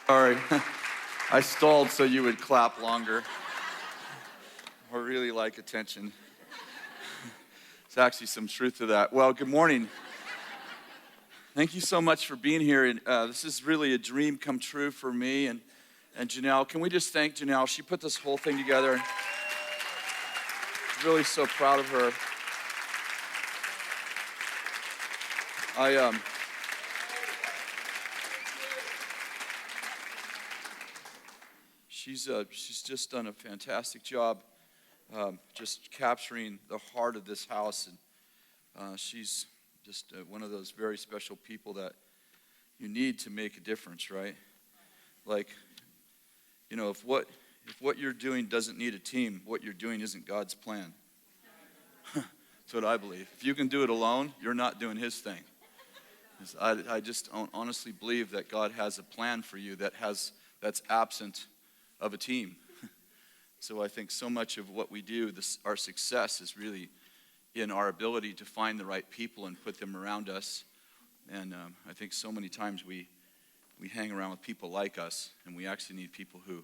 Sorry, I stalled so you would clap longer. I really like attention. There's actually some truth to that. Well, good morning. Thank you so much for being here. And this is really a dream come true for me and Janelle. Can we just thank Janelle? She put this whole thing together. Really so proud of her. She's just done a fantastic job just capturing the heart of this house, and she's just one of those very special people that you need to make a difference, right? Like, you know, if what you're doing doesn't need a team, what you're doing isn't God's plan. That's what I believe. If you can do it alone, you're not doing his thing. I just honestly believe that God has a plan for you that's absent of a team. So I think so much of what we do, our success is really in our ability to find the right people and put them around us. And I think so many times we hang around with people like us, and we actually need people who,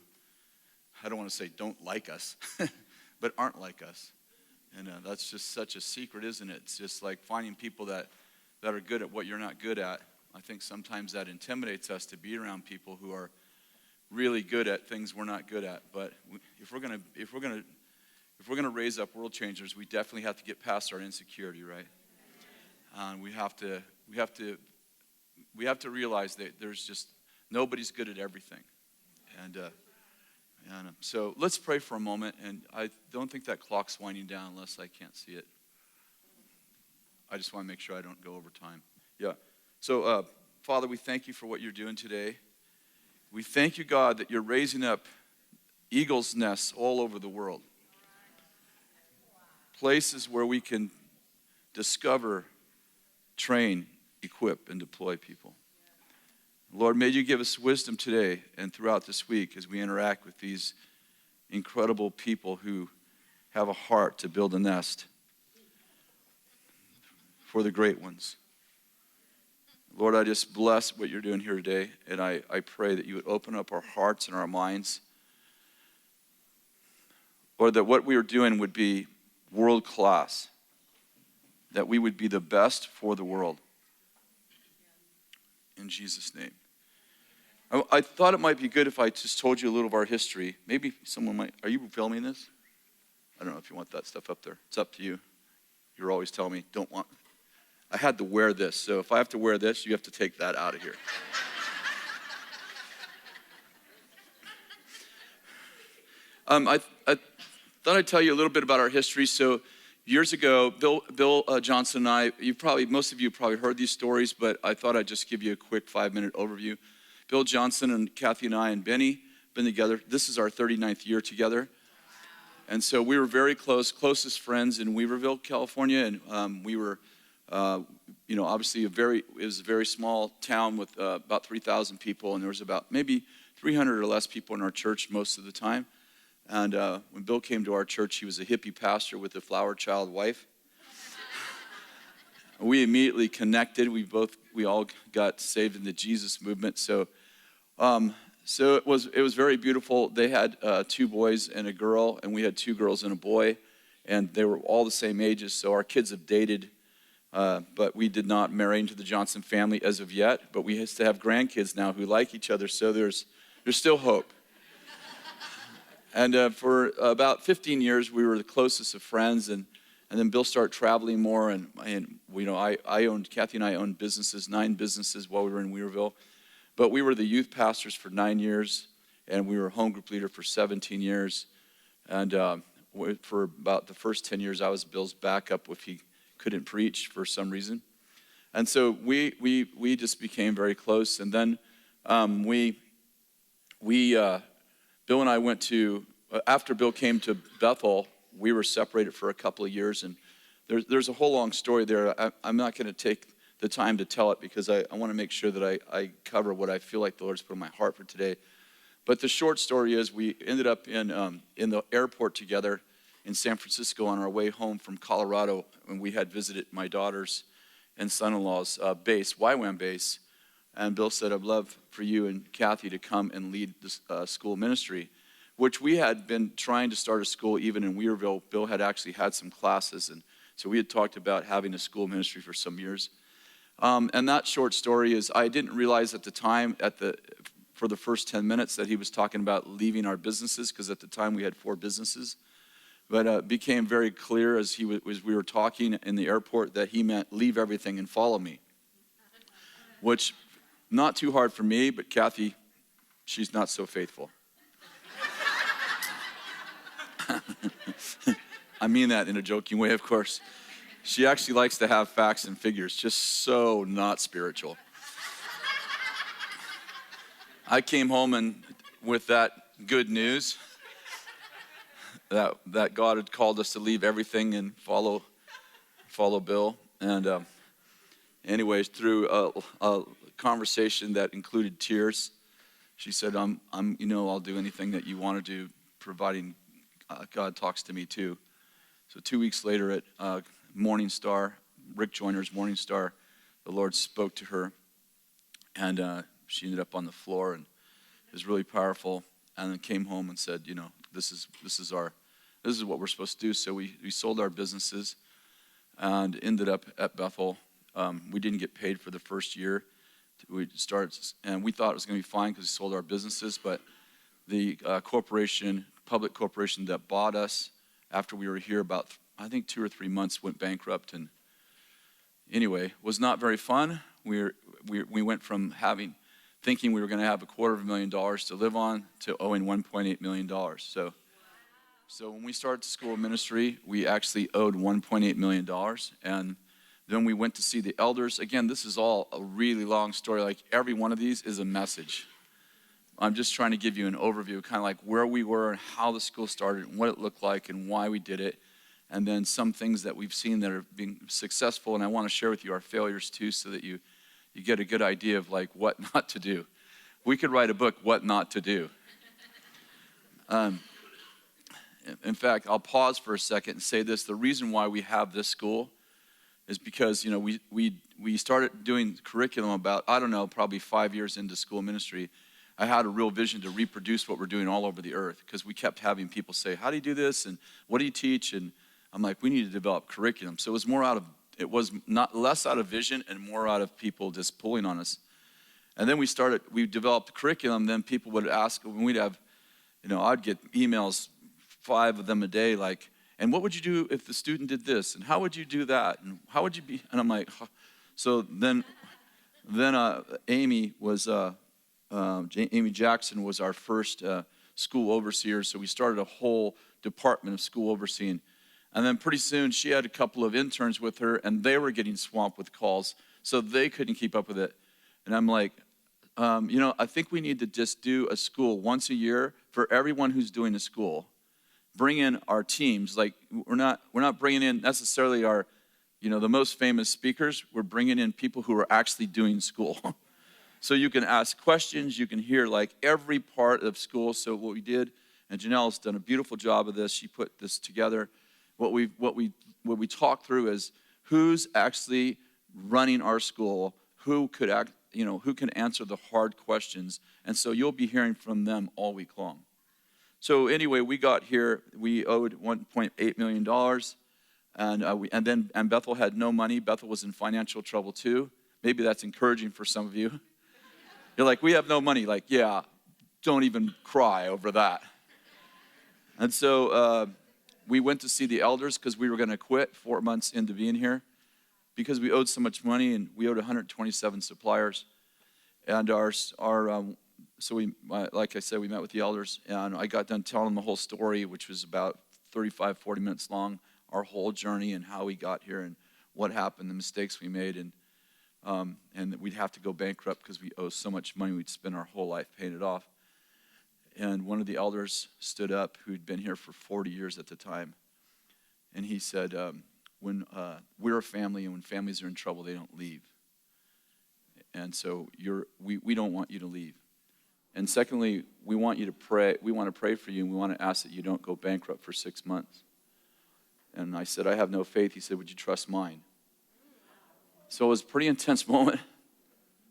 I don't want to say don't like us, but aren't like us. And that's just such a secret, isn't it? It's just like finding people that are good at what you're not good at. I think sometimes that intimidates us to be around people who are really good at things we're not good at. But if we're gonna raise up world changers, we definitely have to get past our insecurity, right? And we have to realize that there's just nobody's good at everything. And so let's pray for a moment. And I don't think that clock's winding down unless I can't see it. I just want to make sure I don't go over time. Yeah. So, Father, we thank you for what you're doing today. We thank you, God, that you're raising up eagles' nests all over the world. Places where we can discover, train, equip, and deploy people. Lord, may you give us wisdom today and throughout this week as we interact with these incredible people who have a heart to build a nest for the great ones. Lord, I just bless what you're doing here today, and I pray that you would open up our hearts and our minds. Lord, that what we are doing would be world class, that we would be the best for the world. In Jesus' name. I thought it might be good if I just told you a little of our history. Maybe someone might, are you filming this? I don't know if you want that stuff up there. It's up to you. You're always telling me, don't want. I had to wear this, so if I have to wear this, you have to take that out of here. I thought I'd tell you a little bit about our history. So years ago, Bill Johnson and I, most of you probably heard these stories, but I thought I'd just give you a quick 5-minute overview. Bill Johnson and Kathy and I and Benny been together. This is our 39th year together. And so we were very closest friends in Weaverville, California, and we were obviously it was a very small town with about 3,000 people, and there was about maybe 300 or less people in our church most of the time. And when Bill came to our church, he was a hippie pastor with a flower child wife. We immediately connected. We all got saved in the Jesus movement. So it was very beautiful. They had 2 boys and a girl, and we had 2 girls and a boy, and they were all the same ages. So our kids have dated. But we did not marry into the Johnson family as of yet. But we used to have grandkids now who like each other, so there's still hope. And for about 15 years, we were the closest of friends. And then Bill started traveling more. And Kathy and I owned businesses, 9 businesses while we were in Weaverville. But we were the youth pastors for 9 years, and we were home group leader for 17 years. And for about the first 10 years, I was Bill's backup if he couldn't preach for some reason. And so we just became very close. And then Bill and I went to, after Bill came to Bethel, we were separated for a couple of years. And there's a whole long story there. I'm not going to take the time to tell it because I want to make sure that I cover what I feel like the Lord's put in my heart for today. But the short story is we ended up in the airport together in San Francisco on our way home from Colorado, when we had visited my daughter's and son-in-law's base, YWAM base, And Bill said, I'd love for you and Kathy to come and lead this school ministry, which we had been trying to start a school even in Weaverville. Bill had actually had some classes, and so we had talked about having a school ministry for some years. And that short story is, I didn't realize at the time, for the first 10 minutes, that he was talking about leaving our businesses, because at the time we had 4 businesses. But it became very clear as we were talking in the airport that he meant leave everything and follow me, which not too hard for me, but Kathy, she's not so faithful. I mean that in a joking way, of course. She actually likes to have facts and figures, just so not spiritual. I came home and with that good news that God had called us to leave everything and follow Bill. And anyways, through a conversation that included tears, she said, I'll do anything that you want to do, providing God talks to me too. So 2 weeks later at Morning Star, Rick Joyner's Morning Star, the Lord spoke to her, and she ended up on the floor, and it was really powerful. And then came home and said, this is what we're supposed to do. So we sold our businesses and ended up at Bethel. We didn't get paid for the first year. We started, and we thought it was going to be fine because we sold our businesses, but the public corporation that bought us after we were here about, I think, 2 or 3 months, went bankrupt. And anyway, was not very fun. We went from thinking we were going to have $250,000 to live on to owing $1.8 million. So when we started the school ministry, we actually owed $1.8 million. And then we went to see the elders. Again, this is all a really long story. Like every one of these is a message. I'm just trying to give you an overview, kind of like where we were and how the school started and what it looked like and why we did it. And then some things that we've seen that are being successful. And I want to share with you our failures too, so that you get a good idea of like what not to do. We could write a book, What Not to Do. In fact, I'll pause for a second and say this. The reason why we have this school is because, we started doing curriculum about, probably 5 years into school ministry. I had a real vision to reproduce what we're doing all over the earth, because we kept having people say, how do you do this? And what do you teach? And I'm like, we need to develop curriculum. So it was not less out of vision and more out of people just pulling on us. And then we developed curriculum. Then people would ask, when we'd have, I'd get emails, 5 of them a day, like, and what would you do if the student did this? And how would you do that? And how would you be? And I'm like, huh. So then Amy Jackson was our first school overseer. So we started a whole department of school overseeing. And then pretty soon she had a couple of interns with her, and they were getting swamped with calls, so they couldn't keep up with it. And I'm like, I think we need to just do a school once a year for everyone who's doing a school. Bring in our teams. Like we're not bringing in necessarily our, the most famous speakers. We're bringing in people who are actually doing school. So you can ask questions. You can hear like every part of school. So what we did, and Janelle's done a beautiful job of this. She put this together. What we talk through is who's actually running our school, who can answer the hard questions, and so you'll be hearing from them all week long. So anyway, we got here. We owed $1.8 million, and Bethel had no money. Bethel was in financial trouble too. Maybe that's encouraging for some of you. You're like, we have no money. Like, yeah, don't even cry over that. And so we went to see the elders because we were going to quit 4 months into being here because we owed so much money, and we owed 127 suppliers. And like I said, we met with the elders, and I got done telling them the whole story, which was about 35, 40 minutes long, our whole journey and how we got here and what happened, the mistakes we made, and that we'd have to go bankrupt because we owe so much money, we'd spend our whole life paying it off. And one of the elders stood up, who'd been here for 40 years at the time, and he said, when we're a family, and when families are in trouble, they don't leave. And so we don't want you to leave. And secondly, we want you to pray. We want to pray for you, and we want to ask that you don't go bankrupt for 6 months. And I said, I have no faith. He said, would you trust mine? So it was a pretty intense moment.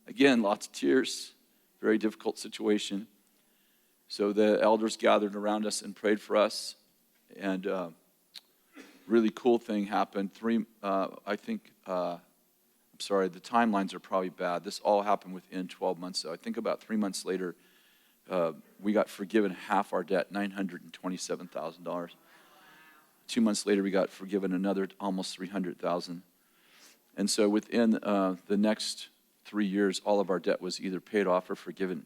Again, lots of tears, very difficult situation. So the elders gathered around us and prayed for us, and really cool thing happened. The timelines are probably bad. This all happened within 12 months. So I think about 3 months later, we got forgiven half our debt, $927,000. 2 months later, we got forgiven another almost $300,000. And so within the next 3 years, all of our debt was either paid off or forgiven.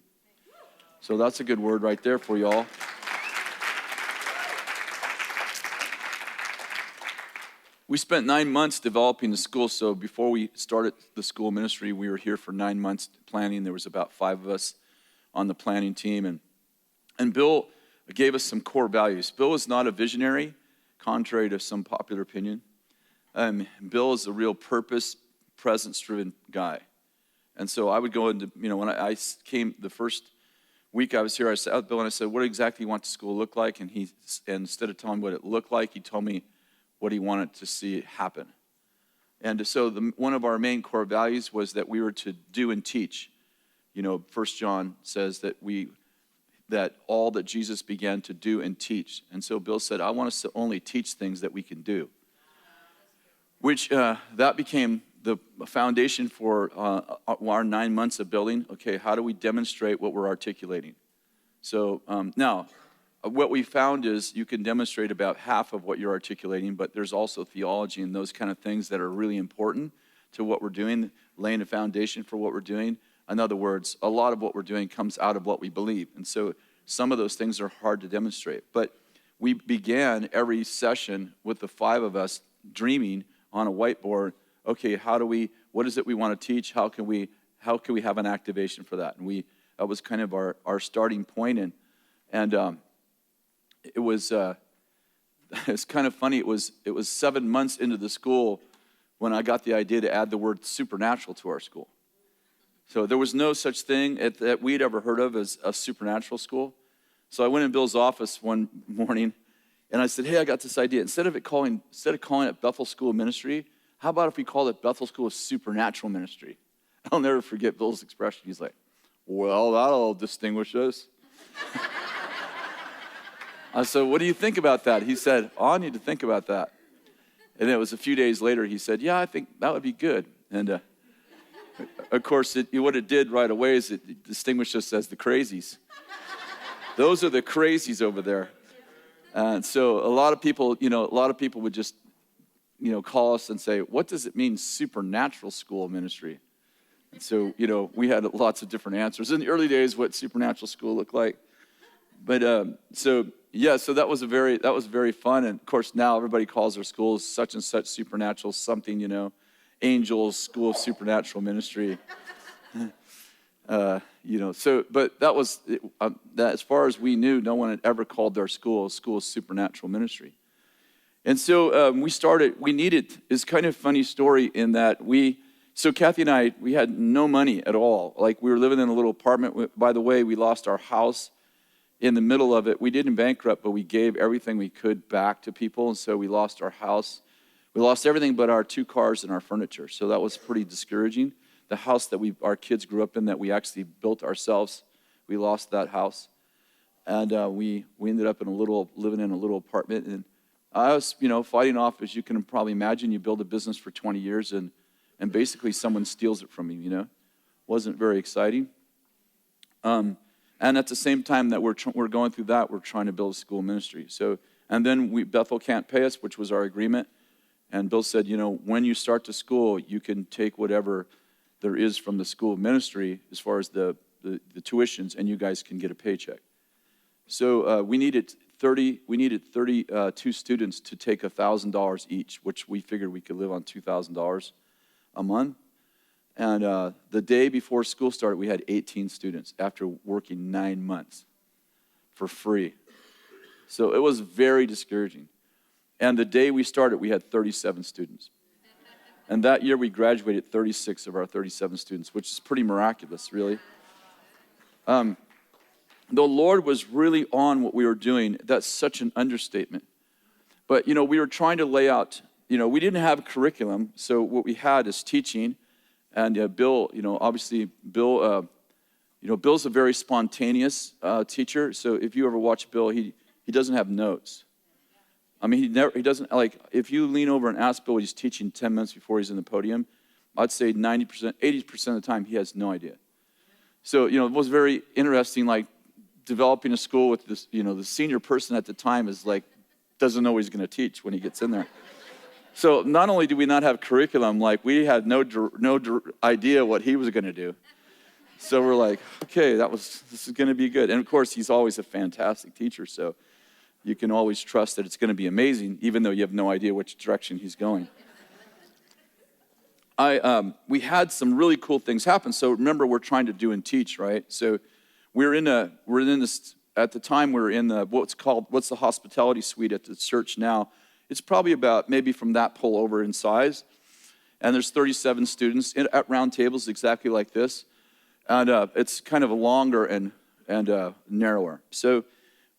So that's a good word right there for y'all. We spent 9 months developing the school. So before we started the school ministry, we were here for 9 months planning. There was about 5 of us on the planning team. And Bill gave us some core values. Bill is not a visionary, contrary to some popular opinion. Bill is a real purpose, presence-driven guy. And so I would go into, when I came the first week I was here, I sat with Bill and I said, what exactly do you want the school to look like? And instead of telling me what it looked like, he told me what he wanted to see happen. And so one of our main core values was that we were to do and teach. 1 John says that all that Jesus began to do and teach. And so Bill said, I want us to only teach things that we can do. Which that became the foundation for our 9 months of building. Okay, how do we demonstrate what we're articulating? So now, what we found is you can demonstrate about half of what you're articulating, but there's also theology and those kind of things that are really important to what we're doing, laying a foundation for what we're doing. In other words, a lot of what we're doing comes out of what we believe. And so some of those things are hard to demonstrate. But we began every session with the 5 of us dreaming on a whiteboard, okay, what is it we want to teach? How can we have an activation for that? And that was kind of our starting point. And it was it's kind of funny. It was 7 months into the school when I got the idea to add the word supernatural to our school. So there was no such thing that we'd ever heard of as a supernatural school. So I went in Bill's office one morning and I said, hey, I got this idea. Instead of calling it Bethel School of Ministry, how about if we call it Bethel School of Supernatural Ministry? I'll never forget Bill's expression. He's like, well, that'll distinguish us. I said, what do you think about that? He said, I need to think about that. And it was a few days later, he said, yeah, I think that would be good. And of course, what it did right away is it distinguished us as the crazies. Those are the crazies over there. And so a lot of people would just, call us and say, what does it mean, supernatural school ministry? And so, we had lots of different answers. In the early days, what supernatural school looked like. But so that was very fun. And of course, now everybody calls their schools such and such supernatural something, Angels School of Supernatural Ministry. But that was, that as far as we knew, no one had ever called their school a school of supernatural ministry. And so it's kind of a funny story in that so Kathy and I, we had no money at all. Like we were living in a little apartment. By the way, we lost our house in the middle of it. We didn't bankrupt, but we gave everything we could back to people. And so we lost our house. We lost everything but our 2 cars and our furniture. So that was pretty discouraging. The house that our kids grew up in that we actually built ourselves, we lost that house. And we ended up living in a little apartment. And I was, fighting off, as you can probably imagine, you build a business for 20 years and basically someone steals it from you, Wasn't very exciting. And at the same time that we're going through that, we're trying to build a school ministry. So, and then Bethel can't pay us, which was our agreement. And Bill said, when you start the school, you can take whatever there is from the school ministry as far as the tuitions, and you guys can get a paycheck. So we needed 32 students to take $1,000 each, which we figured we could live on $2,000 a month. And the day before school started, we had 18 students after working 9 months for free. So it was very discouraging. And the day we started, we had 37 students. And that year, we graduated 36 of our 37 students, which is pretty miraculous, really. The Lord was really on what we were doing. That's such an understatement. But, we were trying to lay out, we didn't have a curriculum, so what we had is teaching. And Bill, obviously Bill, Bill's a very spontaneous teacher. So if you ever watch Bill, he doesn't have notes. I mean, he doesn't, like, if you lean over and ask Bill what he's teaching 10 minutes before he's in the podium, I'd say 90%, 80% of the time he has no idea. So, it was very interesting, like, developing a school with this, the senior person at the time is like, doesn't know what he's going to teach when he gets in there. So not only do we not have curriculum, like, we had no idea what he was going to do. So we're like, okay, this is going to be good. And of course, he's always a fantastic teacher, so you can always trust that it's going to be amazing, even though you have no idea which direction he's going. We had some really cool things happen. So remember, we're trying to do and teach, right? So we're in this, at the time we were in what's the hospitality suite at the church now. It's probably about maybe from that pole over in size. And there's 37 students at round tables exactly like this. And it's kind of longer and narrower. So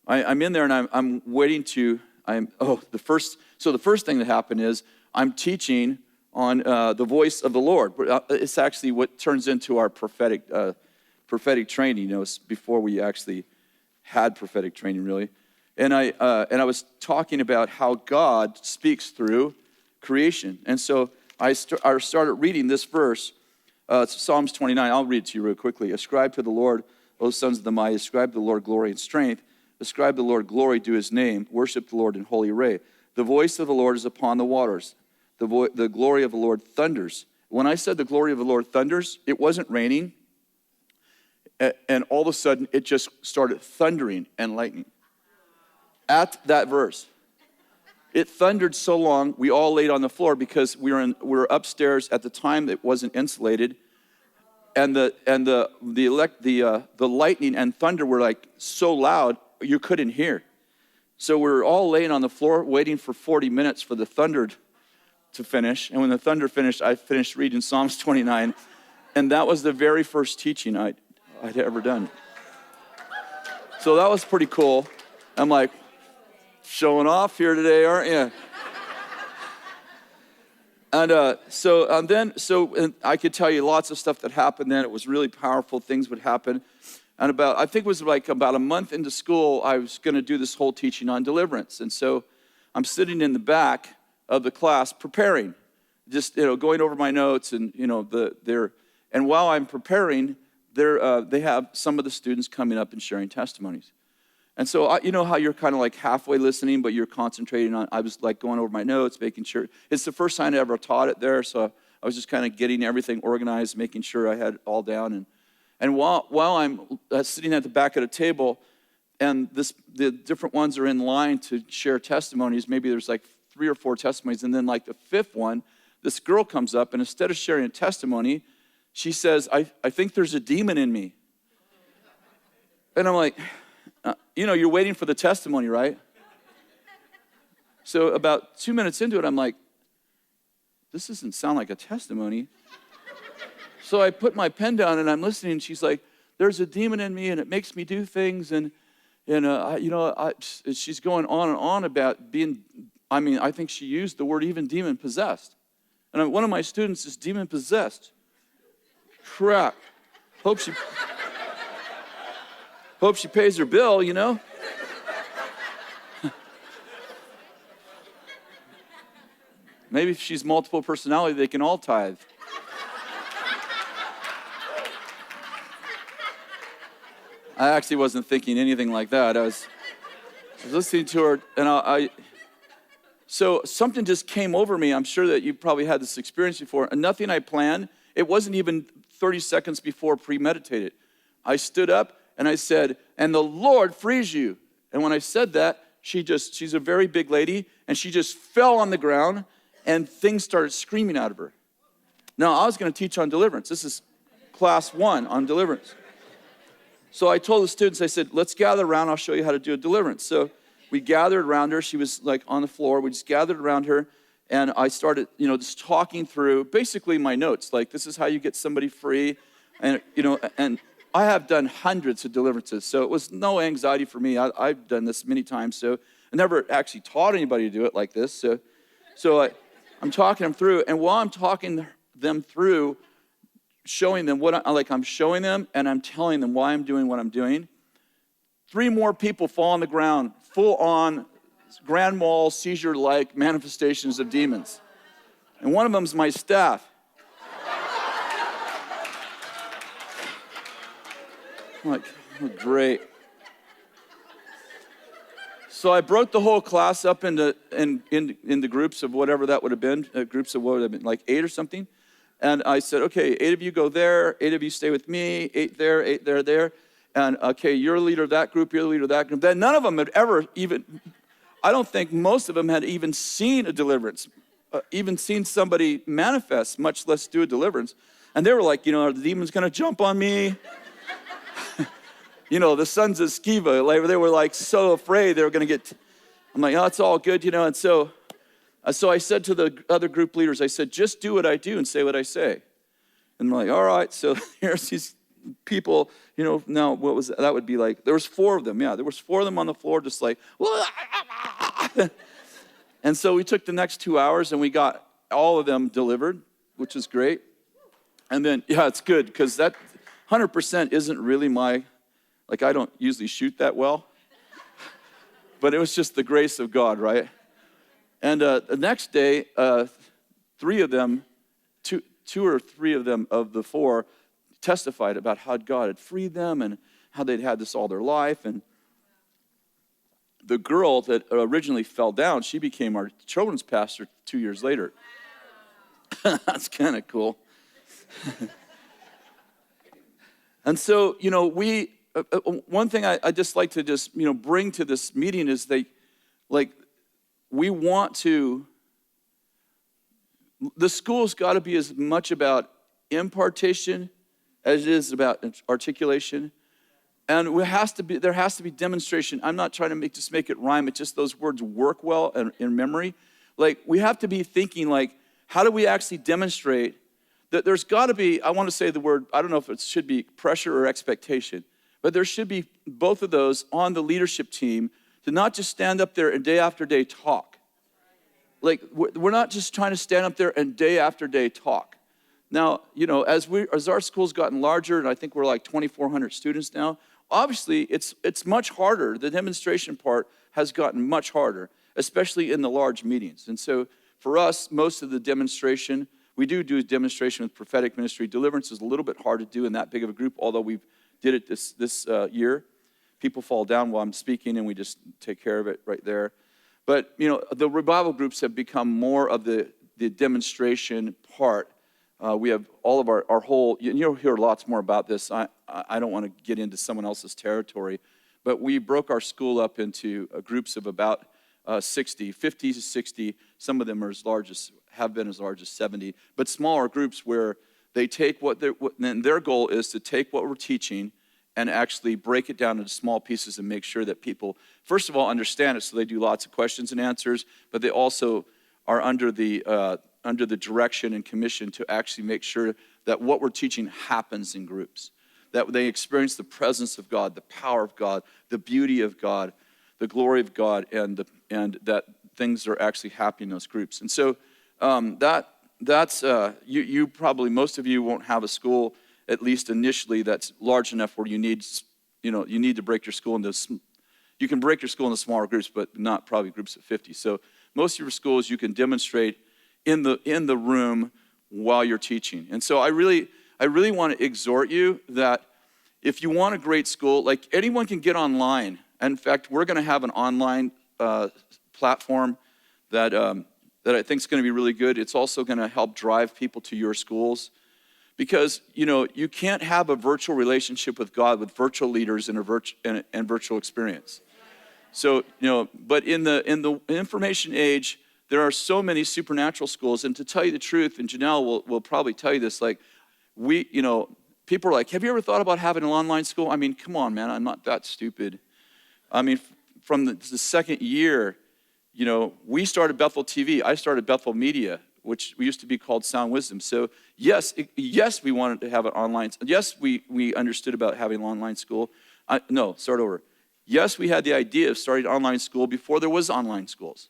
I'm in there and I'm waiting the first thing that happened is I'm teaching on the voice of the Lord. It's actually what turns into our prophetic training. It's before we actually had prophetic training, really. And I was talking about how God speaks through creation. And so I started reading this verse. It's Psalms 29. I'll read it to you real quickly. Ascribe to the Lord, O sons of the mighty. Ascribe to the Lord glory and strength. Ascribe to the Lord glory to his name. Worship the Lord in holy array. The voice of the Lord is upon the waters. The glory of the Lord thunders. When I said the glory of the Lord thunders, it wasn't raining. And all of a sudden, it just started thundering and lightning. At that verse. It thundered so long, we all laid on the floor because we were upstairs at the time. It wasn't insulated. And the lightning and thunder were like so loud, you couldn't hear. So we were all laying on the floor waiting for 40 minutes for the thunder to finish. And when the thunder finished, I finished reading Psalms 29. And that was the very first teaching I'd ever done. So that was pretty cool. I'm like, showing off here today, aren't you? And so I could tell you lots of stuff that happened then. It was really powerful. Things would happen. And I think it was like about a month into school, I was going to do this whole teaching on deliverance. And so I'm sitting in the back of the class preparing, just going over my notes, and and while I'm preparing, they have some of the students coming up and sharing testimonies. And so you know how you're kind of like halfway listening, but you're concentrating on. I was like going over my notes, making sure. It's the first time I ever taught it there, so I was just kind of getting everything organized, making sure I had it all down. And while I'm sitting at the back of the table, and the different ones are in line to share testimonies. Maybe there's like 3 or 4 testimonies, and then like the 5th one, this girl comes up, and instead of sharing a testimony, she says, I think there's a demon in me. And I'm like, you're waiting for the testimony, right? So about 2 minutes into it, I'm like, this doesn't sound like a testimony. So I put my pen down and I'm listening, and she's like, there's a demon in me and it makes me do things. And she's going on and on about being, I think she used the word even demon possessed. And one of my students is demon possessed. Crap. Hope she pays her bill, Maybe if she's multiple personality, they can all tithe. I actually wasn't thinking anything like that. I was listening to her, and so something just came over me. I'm sure that you probably had this experience before. And nothing I planned. It wasn't even 30 seconds before premeditated. I stood up and I said, and the Lord frees you. And when I said that, she's a very big lady, and she just fell on the ground, and things started screaming out of her. Now, I was going to teach on deliverance. This is class 1 on deliverance. So I told the students, I said, let's gather around. I'll show you how to do a deliverance. So we gathered around her. She was like on the floor. We just gathered around her, and I started, just talking through basically my notes. Like, this is how you get somebody free. And, and I have done hundreds of deliverances, so it was no anxiety for me. I've done this many times, so I never actually taught anybody to do it like this. So I'm talking them through, and while I'm talking them through showing them I'm showing them and I'm telling them why I'm doing what I'm doing. 3 more people fall on the ground, full on grand mal seizure-like manifestations of demons. And one of them is my staff. I'm like, oh, great. So I broke the whole class up into groups of whatever that would have been, groups of what would have been, like 8 or something. And I said, okay, 8 of you go there, 8 of you stay with me, 8 there, 8 there, there. And okay, you're a leader of that group, you're a leader of that group. Then none of them had ever even, I don't think most of them had even seen a deliverance, even seen somebody manifest, much less do a deliverance. And they were like, are the demons going to jump on me? The sons of Sceva, they were like so afraid they were going to get, I'm like, oh, it's all good, And so I said to the other group leaders, I said, just do what I do and say what I say. And they're like, all right, so here's these people, now what was that would be like, there was 4 of them, there was 4 of them on the floor just like, and so we took the next 2 hours and we got all of them delivered, which is great. And then, it's good because that 100% isn't really I don't usually shoot that well, but it was just the grace of God, right? And the next day, 3 of them, two or three of them of the 4 testified about how God had freed them and how they'd had this all their life. And the girl that originally fell down, she became our children's pastor 2 years later. That's kind of cool. And so, one thing I just like to bring to this meeting is we want to, the school's got to be as much about impartation as it is about articulation. And there has to be demonstration. I'm not trying to make it rhyme. It's just those words work well in memory. We have to be thinking how do we actually demonstrate that there's got to be, I want to say the word, I don't know if it should be pressure or expectation, but there should be both of those on the leadership team to not just stand up there and day after day talk. We're not just trying to stand up there and day after day talk. Now, as our school's gotten larger, and I think we're 2,400 students now, obviously it's much harder. The demonstration part has gotten much harder, especially in the large meetings. And so for us, most of the demonstration, we do a demonstration with prophetic ministry. Deliverance is a little bit hard to do in that big of a group, although we did it this year. People fall down while I'm speaking, and we just take care of it right there. But, the revival groups have become more of the demonstration part. We have all of our whole, you'll hear lots more about this. I don't want to get into someone else's territory, but we broke our school up into groups of about 50 to 60. Some of them are have been as large as 70, but smaller groups where they take and their goal is to take what we're teaching and actually break it down into small pieces and make sure that people, first of all, understand it. So they do lots of questions and answers, but they also are under the direction and commission to actually make sure that what we're teaching happens in groups, that they experience the presence of God, the power of God, the beauty of God, the glory of God, and that things are actually happening in those groups. And so that's you probably, most of you won't have a school, at least initially, that's large enough where you need to break your school into, you can break your school into smaller groups, but not probably groups of 50. So most of your schools you can demonstrate in the room while you're teaching. And so I really want to exhort you that if you want a great school, anyone can get online. And in fact, we're going to have an online platform that I think is going to be really good. It's also going to help drive people to your schools, because you can't have a virtual relationship with God with virtual leaders and virtual experience. So but in the information age, there are so many supernatural schools, and to tell you the truth, and Janelle will probably tell you this, people are like, have you ever thought about having an online school? I mean, come on, man, I'm not that stupid. I mean, from the second year, we started Bethel TV. I started Bethel Media, which we used to be called Sound Wisdom. So yes, we wanted to have an online. Yes, we understood about having an online school. Start over. Yes, we had the idea of starting online school before there was online schools,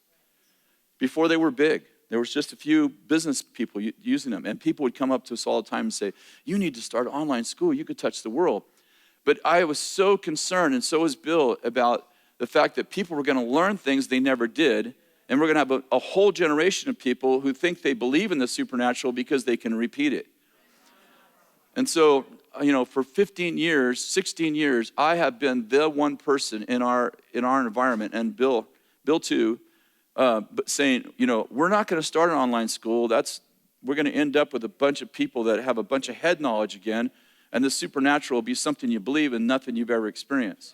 before they were big. There was just a few business people using them. And people would come up to us all the time and say, you need to start an online school. You could touch the world. But I was so concerned, and so was Bill, about the fact that people were going to learn things they never did. And we're going to have a whole generation of people who think they believe in the supernatural because they can repeat it. And so, for 15 years, 16 years, I have been the one person in our environment, and Bill too, but saying, we're not going to start an online school. We're going to end up with a bunch of people that have a bunch of head knowledge again, and the supernatural will be something you believe in, nothing you've ever experienced.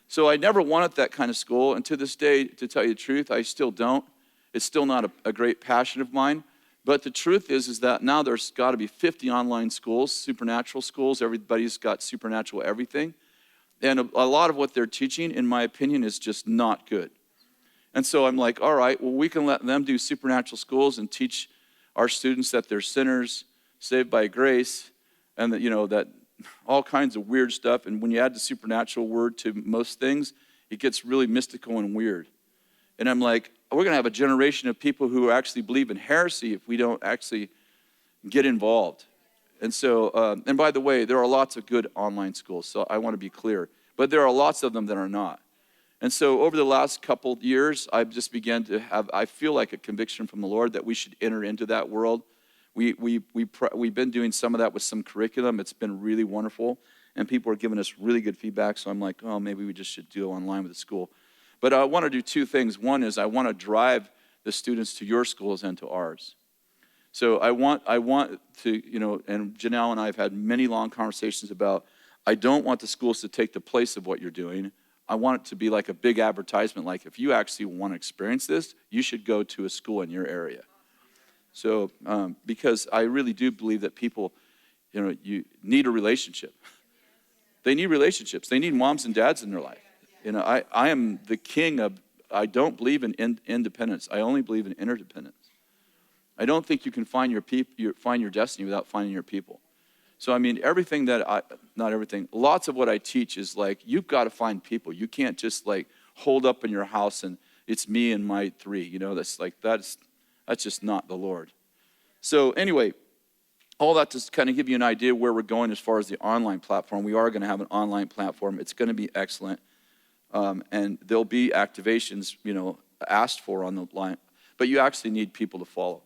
So I never wanted that kind of school, and to this day, to tell you the truth, I still don't. It's still not a great passion of mine. But the truth is that now there's got to be 50 online schools, supernatural schools. Everybody's got supernatural everything. And a lot of what they're teaching, in my opinion, is just not good. And so I'm like, all right, well, we can let them do supernatural schools and teach our students that they're sinners, saved by grace, and that all kinds of weird stuff. And when you add the supernatural word to most things, it gets really mystical and weird. And I'm like, we're going to have a generation of people who actually believe in heresy if we don't actually get involved. And so, and by the way, there are lots of good online schools, so I want to be clear. But there are lots of them that are not. And so over the last couple of years, I've just began to I feel like a conviction from the Lord that we should enter into that world. We've been doing some of that with some curriculum. It's been really wonderful, and people are giving us really good feedback, so I'm like, oh, maybe we just should do it online with the school. But I want to do two things. One is I want to drive the students to your schools and to ours. So I want to, and Janelle and I have had many long conversations about, I don't want the schools to take the place of what you're doing. I want it to be like a big advertisement, like if you actually want to experience this, you should go to a school in your area. So, because I really do believe that people, you need a relationship. They need relationships. They need moms and dads in their life. I am the king of, I don't believe in independence. I only believe in interdependence. I don't think you can find find your destiny without finding your people. So, lots of what I teach is like, you've got to find people. You can't just like hold up in your house and it's me and my three, that's just not the Lord. So anyway, all that to kind of give you an idea where we're going as far as the online platform. We are going to have an online platform. It's going to be excellent. And there'll be activations, asked for on the line. But you actually need people to follow.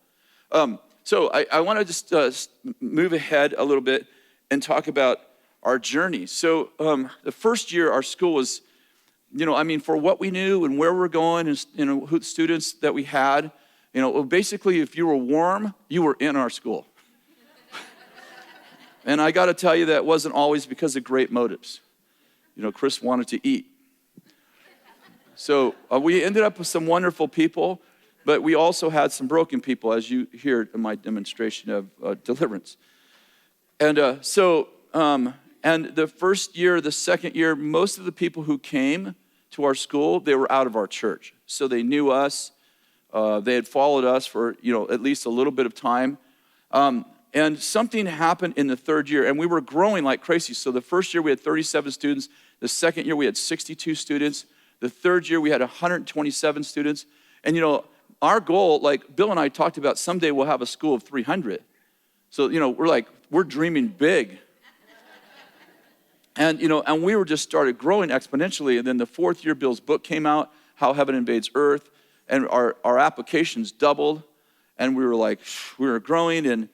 So I want to just move ahead a little bit and talk about our journey. So the first year, our school was, for what we knew and where we're going and, who the students that we had, basically if you were warm, you were in our school. And I got to tell you, that wasn't always because of great motives. Kris wanted to eat. So we ended up with some wonderful people, but we also had some broken people, as you hear in my demonstration of deliverance. And and the first year, the second year, most of the people who came to our school, they were out of our church. So they knew us. They had followed us for, at least a little bit of time. And something happened in the third year, and we were growing like crazy. So the first year we had 37 students. The second year we had 62 students. The third year we had 127 students. And our goal, like Bill and I talked about, someday we'll have a school of 300. So, we're dreaming big. And we were just started growing exponentially. And then the fourth year, Bill's book came out, How Heaven Invades Earth. And our applications doubled. And we were growing, and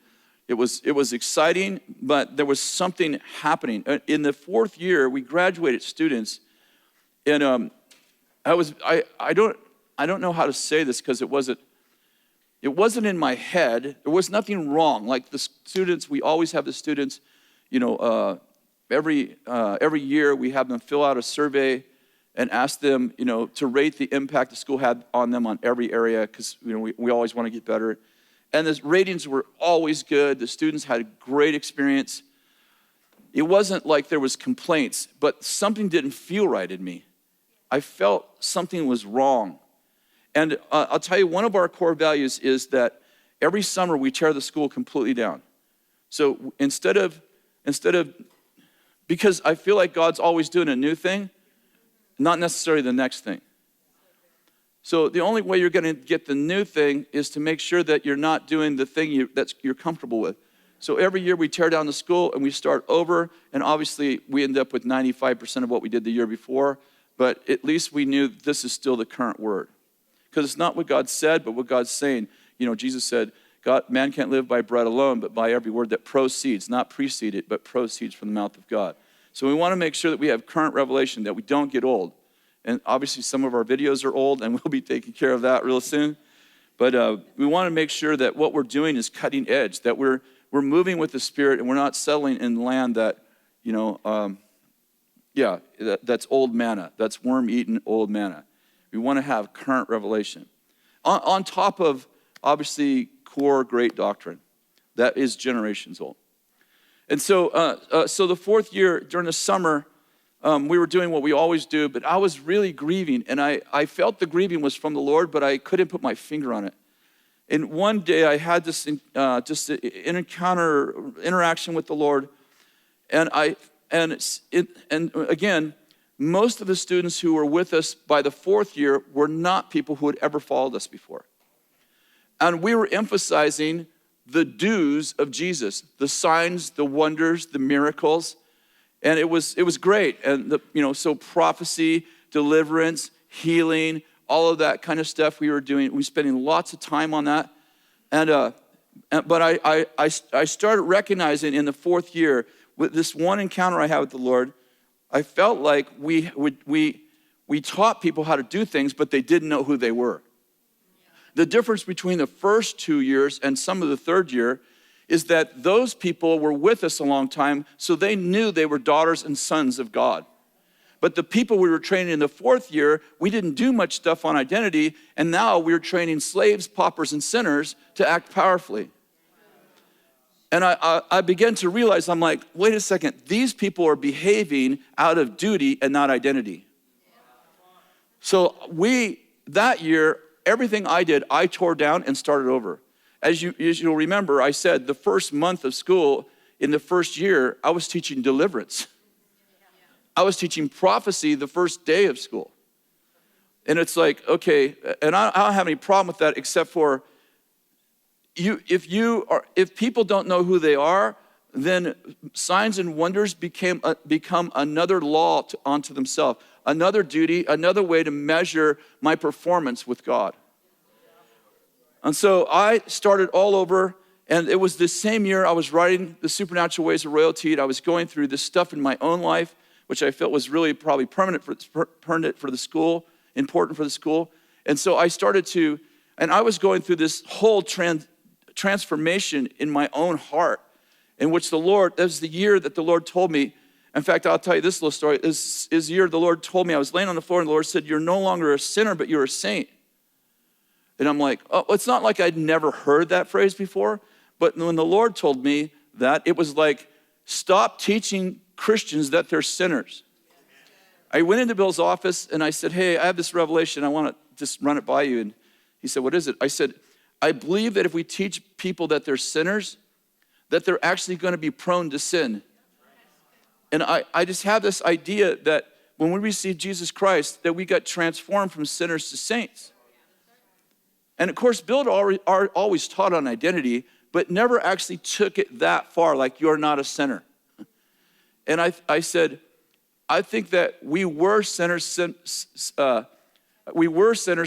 it was exciting, but there was something happening. In the fourth year, we graduated students, and I don't know how to say this because it wasn't in my head. There was nothing wrong. Like the students, we always have the students, every year we have them fill out a survey and ask them, to rate the impact the school had on them on every area, because we always want to get better. And the ratings were always good. The students had a great experience. It wasn't like there was complaints, but something didn't feel right in me. I felt something was wrong. And I'll tell you, one of our core values is that every summer we tear the school completely down. So instead of, because I feel like God's always doing a new thing, not necessarily the next thing. So the only way you're going to get the new thing is to make sure that you're not doing the thing that you're comfortable with. So every year we tear down the school and we start over, and obviously we end up with 95% of what we did the year before, but at least we knew this is still the current word. Because it's not what God said, but what God's saying. Jesus said, man can't live by bread alone, but by every word that proceeds, not preceded, but proceeds from the mouth of God. So we want to make sure that we have current revelation, that we don't get old. And obviously some of our videos are old, and we'll be taking care of that real soon. But we want to make sure that what we're doing is cutting edge, that we're moving with the Spirit, and we're not settling in land that, that's old manna. That's worm-eaten old manna. We want to have current revelation. On top of, obviously, core great doctrine that is generations old. And so the fourth year, during the summer, we were doing what we always do, but I was really grieving, and I felt the grieving was from the Lord, but I couldn't put my finger on it. And one day I had this just an interaction with the Lord, and again, most of the students who were with us by the fourth year were not people who had ever followed us before. And we were emphasizing the do's of Jesus, the signs, the wonders, the miracles. And it was great. And so prophecy, deliverance, healing, all of that kind of stuff we were doing. We were spending lots of time on that. But I started recognizing in the fourth year, with this one encounter I had with the Lord, I felt like we taught people how to do things, but they didn't know who they were. The difference between the first 2 years and some of the third year is that those people were with us a long time, so they knew they were daughters and sons of God. But the people we were training in the fourth year, we didn't do much stuff on identity, and now we're training slaves, paupers, and sinners to act powerfully. And I began to realize, I'm like, wait a second, these people are behaving out of duty and not identity. So that year, everything I did, I tore down and started over. As you'll remember, I said the first month of school, in the first year, I was teaching deliverance. I was teaching prophecy the first day of school. And it's like, okay, and I don't have any problem with that except for if people don't know who they are, then signs and wonders become another law unto themselves, another duty, another way to measure my performance with God. And so I started all over, and it was this same year I was writing The Supernatural Ways of Royalty, and I was going through this stuff in my own life, which I felt was really probably permanent for the school, important for the school. And so I started and I was going through this whole transformation in my own heart, in which that was the year that the Lord told me. In fact, I'll tell you this little story. Is the year the Lord told me, I was laying on the floor and the Lord said, "You're no longer a sinner, but you're a saint." And I'm like, oh, it's not like I'd never heard that phrase before, but when the Lord told me that, it was like, stop teaching Christians that they're sinners. I went into Bill's office and I said, hey, I have this revelation. I want to just run it by you. And he said, what is it? I said, I believe that if we teach people that they're sinners, that they're actually going to be prone to sin. And I just have this idea that when we receive Jesus Christ, that we got transformed from sinners to saints. And of course, Bill had always taught on identity, but never actually took it that far, like you're not a sinner. And I said, I think that we were sinners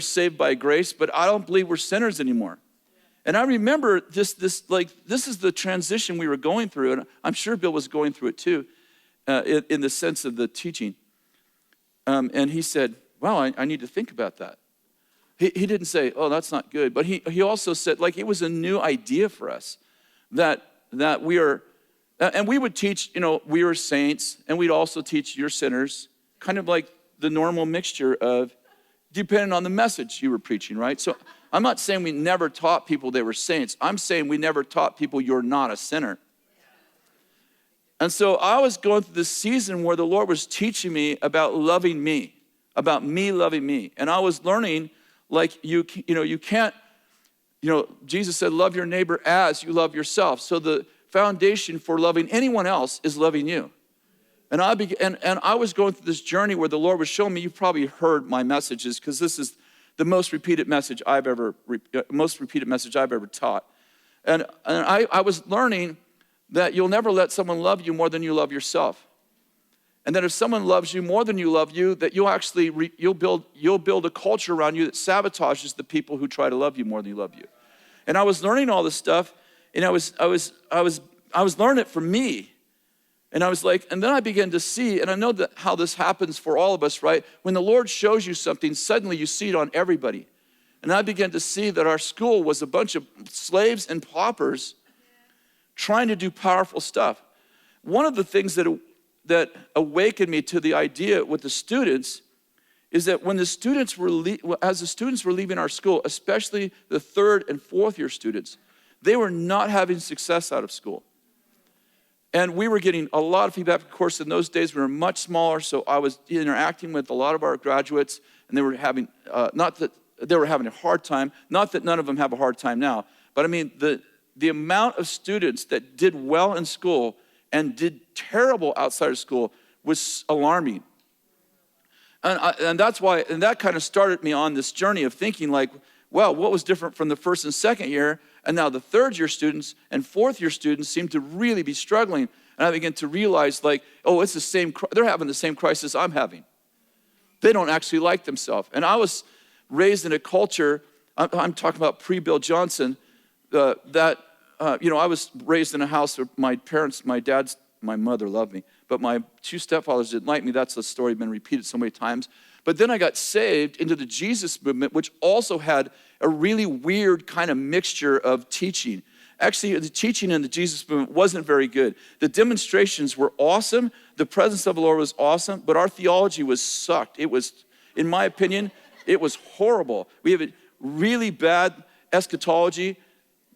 saved by grace, but I don't believe we're sinners anymore. And I remember this is the transition we were going through, and I'm sure Bill was going through it too, in the sense of the teaching. And he said, well, I need to think about that. He didn't say, oh, that's not good. But he also said, like, it was a new idea for us that we are, and we would teach, we are saints, and we'd also teach you're sinners, kind of like the normal mixture of, depending on the message you were preaching, right? So I'm not saying we never taught people they were saints. I'm saying we never taught people you're not a sinner. And so I was going through this season where the Lord was teaching me about loving me, about me loving me. And I was learning, like, you can't, Jesus said, love your neighbor as you love yourself. So the foundation for loving anyone else is loving you. And I was going through this journey where the Lord was showing me, you've probably heard my messages, because this is the most repeated message I've ever taught. And I was learning that you'll never let someone love you more than you love yourself. And that if someone loves you more than you love you, that you'll build a culture around you that sabotages the people who try to love you more than you love you. And I was learning all this stuff, and I was learning it for me. And I was like, and then I began to see, and I know that how this happens for all of us, right? When the Lord shows you something, suddenly you see it on everybody. And I began to see that our school was a bunch of slaves and paupers trying to do powerful stuff. One of the things that awakened me to the idea with the students is that when as the students were leaving our school, especially the 3rd and 4th year students, they were not having success out of school. And we were getting a lot of feedback. Of course, in those days, we were much smaller, so I was interacting with a lot of our graduates, and they were having, not that they were having a hard time, not that none of them have a hard time now, but I mean, the amount of students that did well in school and did terrible outside of school was alarming. And that's why, and that kind of started me on this journey of thinking like, well, what was different from the 1st and 2nd year? And now the 3rd year students and 4th year students seem to really be struggling. And I began to realize like, oh, it's the same, they're having the same crisis I'm having. They don't actually like themselves. And I was raised in a culture, I'm talking about pre-Bill Johnson, I was raised in a house where my parents, my mother loved me, but my 2 stepfathers didn't like me. That's the story been repeated so many times. But then I got saved into the Jesus movement, which also had a really weird kind of mixture of teaching. Actually, the teaching in the Jesus movement wasn't very good. The demonstrations were awesome. The presence of the Lord was awesome, but our theology was sucked. It was, in my opinion, it was horrible. We have a really bad eschatology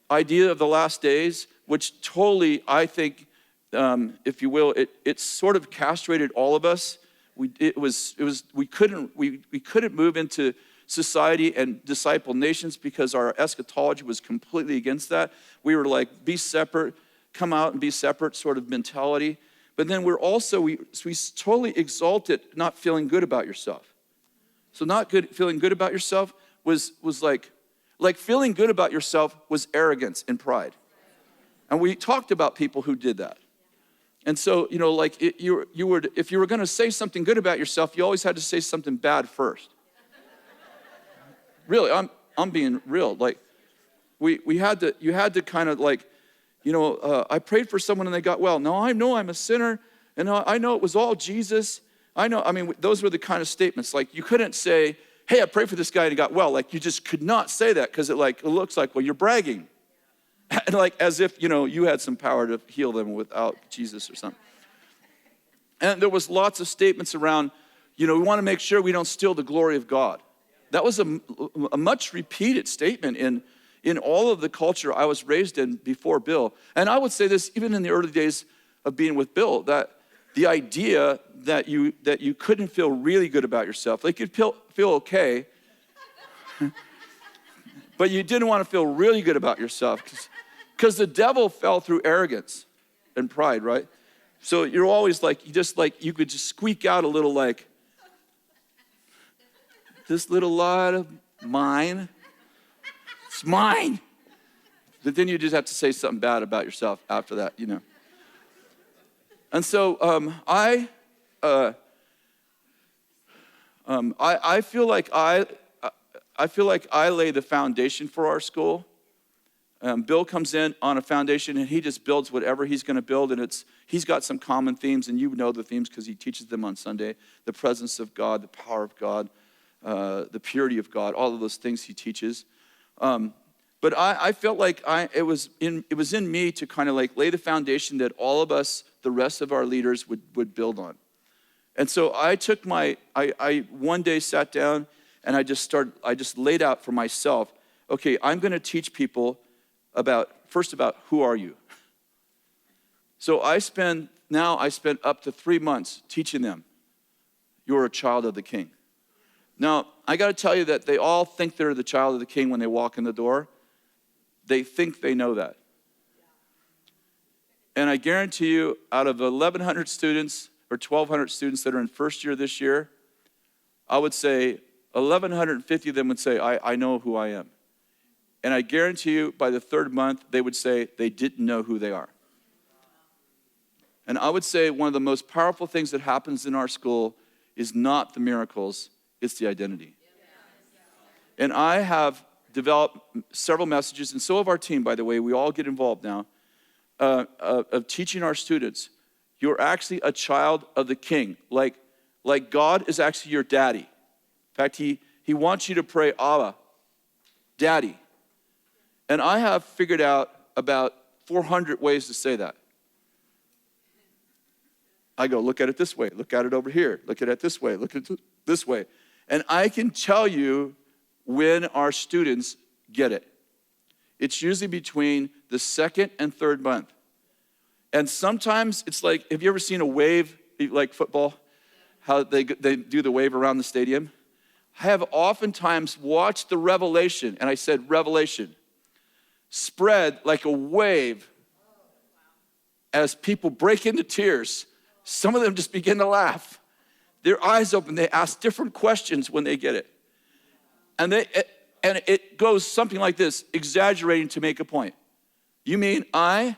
idea of the last days, which totally, I think, if you will, it sort of castrated all of us. We couldn't move into society and disciple nations because our eschatology was completely against that. We were like, be separate, come out and be separate sort of mentality. But then we totally exalted not feeling good about yourself. So feeling good about yourself was like feeling good about yourself was arrogance and pride. And we talked about people who did that. And so, if you were going to say something good about yourself, you always had to say something bad first. Really, I'm being real. Like, you had to kind of like, I prayed for someone and they got well. No, I know I'm a sinner, and I know it was all Jesus. Those were the kind of statements. Like, you couldn't say, hey, I prayed for this guy and he got well. Like, you just could not say that because it looks like, well, you're bragging. And like as if, you had some power to heal them without Jesus or something. And there was lots of statements around, we want to make sure we don't steal the glory of God. That was a much repeated statement in all of the culture I was raised in before Bill. And I would say this even in the early days of being with Bill, that the idea that you couldn't feel really good about yourself, like you'd feel okay, but you didn't want to feel really good about yourself because the devil fell through arrogance and pride, right? So you're always like, you could just squeak out a little like, this little lot of mine, it's mine. But then you just have to say something bad about yourself after that, And so I feel like I lay the foundation for our school. Bill comes in on a foundation and he just builds whatever he's going to build, and he's got some common themes, and you know the themes because he teaches them on Sunday: the presence of God, the power of God, the purity of God, all of those things he teaches. But I felt like it was in me to kind of like lay the foundation that all of us, the rest of our leaders, would build on. And so I took I one day sat down and I just laid out for myself, okay, I'm going to teach people about who are you. So I spent up to 3 months teaching them, you're a child of the King. Now, I got to tell you that they all think they're the child of the King when they walk in the door. They think they know that. And I guarantee you, out of 1,100 students or 1,200 students that are in first year this year, I would say 1,150 of them would say, I know who I am. And I guarantee you, by the third month, they would say they didn't know who they are. And I would say one of the most powerful things that happens in our school is not the miracles, it's the identity. And I have developed several messages, and so have our team, by the way. We all get involved now, of teaching our students, you're actually a child of the King. Like God is actually your daddy. In fact, he wants you to pray, Abba, Daddy. And I have figured out about 400 ways to say that. I go, look at it this way, look at it over here, look at it this way, look at it this way. And I can tell you when our students get it. It's usually between the second and third month. And sometimes it's like, have you ever seen a wave, like football? How they do the wave around the stadium? I have oftentimes watched the revelation, and I said revelation, spread like a wave as people break into tears. Some of them just begin to laugh. Their eyes open, they ask different questions when they get it. And it goes something like this, exaggerating to make a point. You mean I'm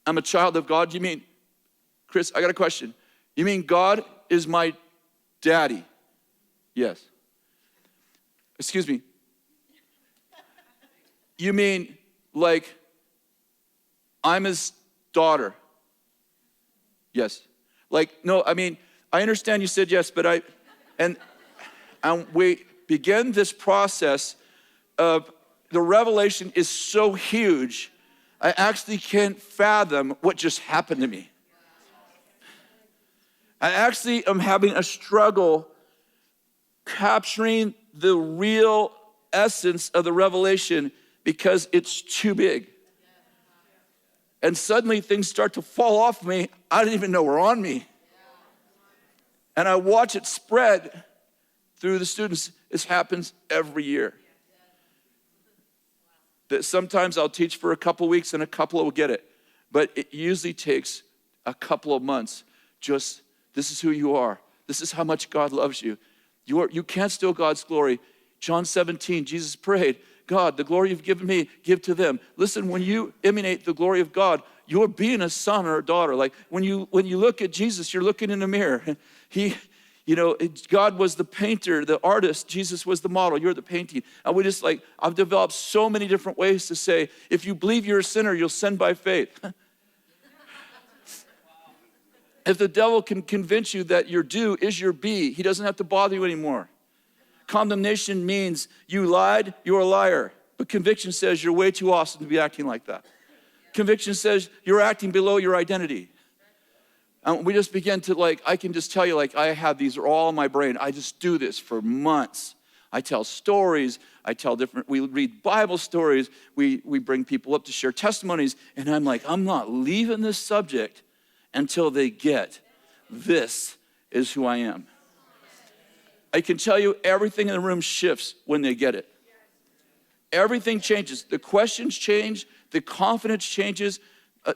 a child of God? You mean, Kris, I got a question. You mean God is my daddy? Yes. Excuse me. You mean like I'm his daughter? Yes. Like, no, I mean, I understand you said yes, but and we begin this process of the revelation is so huge, I actually can't fathom what just happened to me. I actually am having a struggle capturing the real essence of the revelation because it's too big. And suddenly things start to fall off me. I didn't even know were on me. And I watch it spread through the students. This happens every year. That sometimes I'll teach for a couple weeks and a couple will get it. But it usually takes a couple of months. Just, this is who you are. This is how much God loves you. You can't steal God's glory. John 17, Jesus prayed, God, the glory you've given me, give to them. Listen, when you emanate the glory of God, you're being a son or a daughter. Like when you look at Jesus, you're looking in a mirror. God was the painter, the artist. Jesus was the model. You're the painting. And I've developed so many different ways to say, if you believe you're a sinner, you'll sin by faith. If the devil can convince you that your do is your be, he doesn't have to bother you anymore. Condemnation means you lied, you're a liar. But conviction says you're way too awesome to be acting like that. Conviction says you're acting below your identity. And we just begin to I can just tell you I have these are all in my brain. I just do this for months. I tell stories, we read Bible stories, we bring people up to share testimonies, and I'm not leaving this subject until they get this is who I am. I can tell you everything in the room shifts when they get it. Everything changes. The questions change. The confidence changes.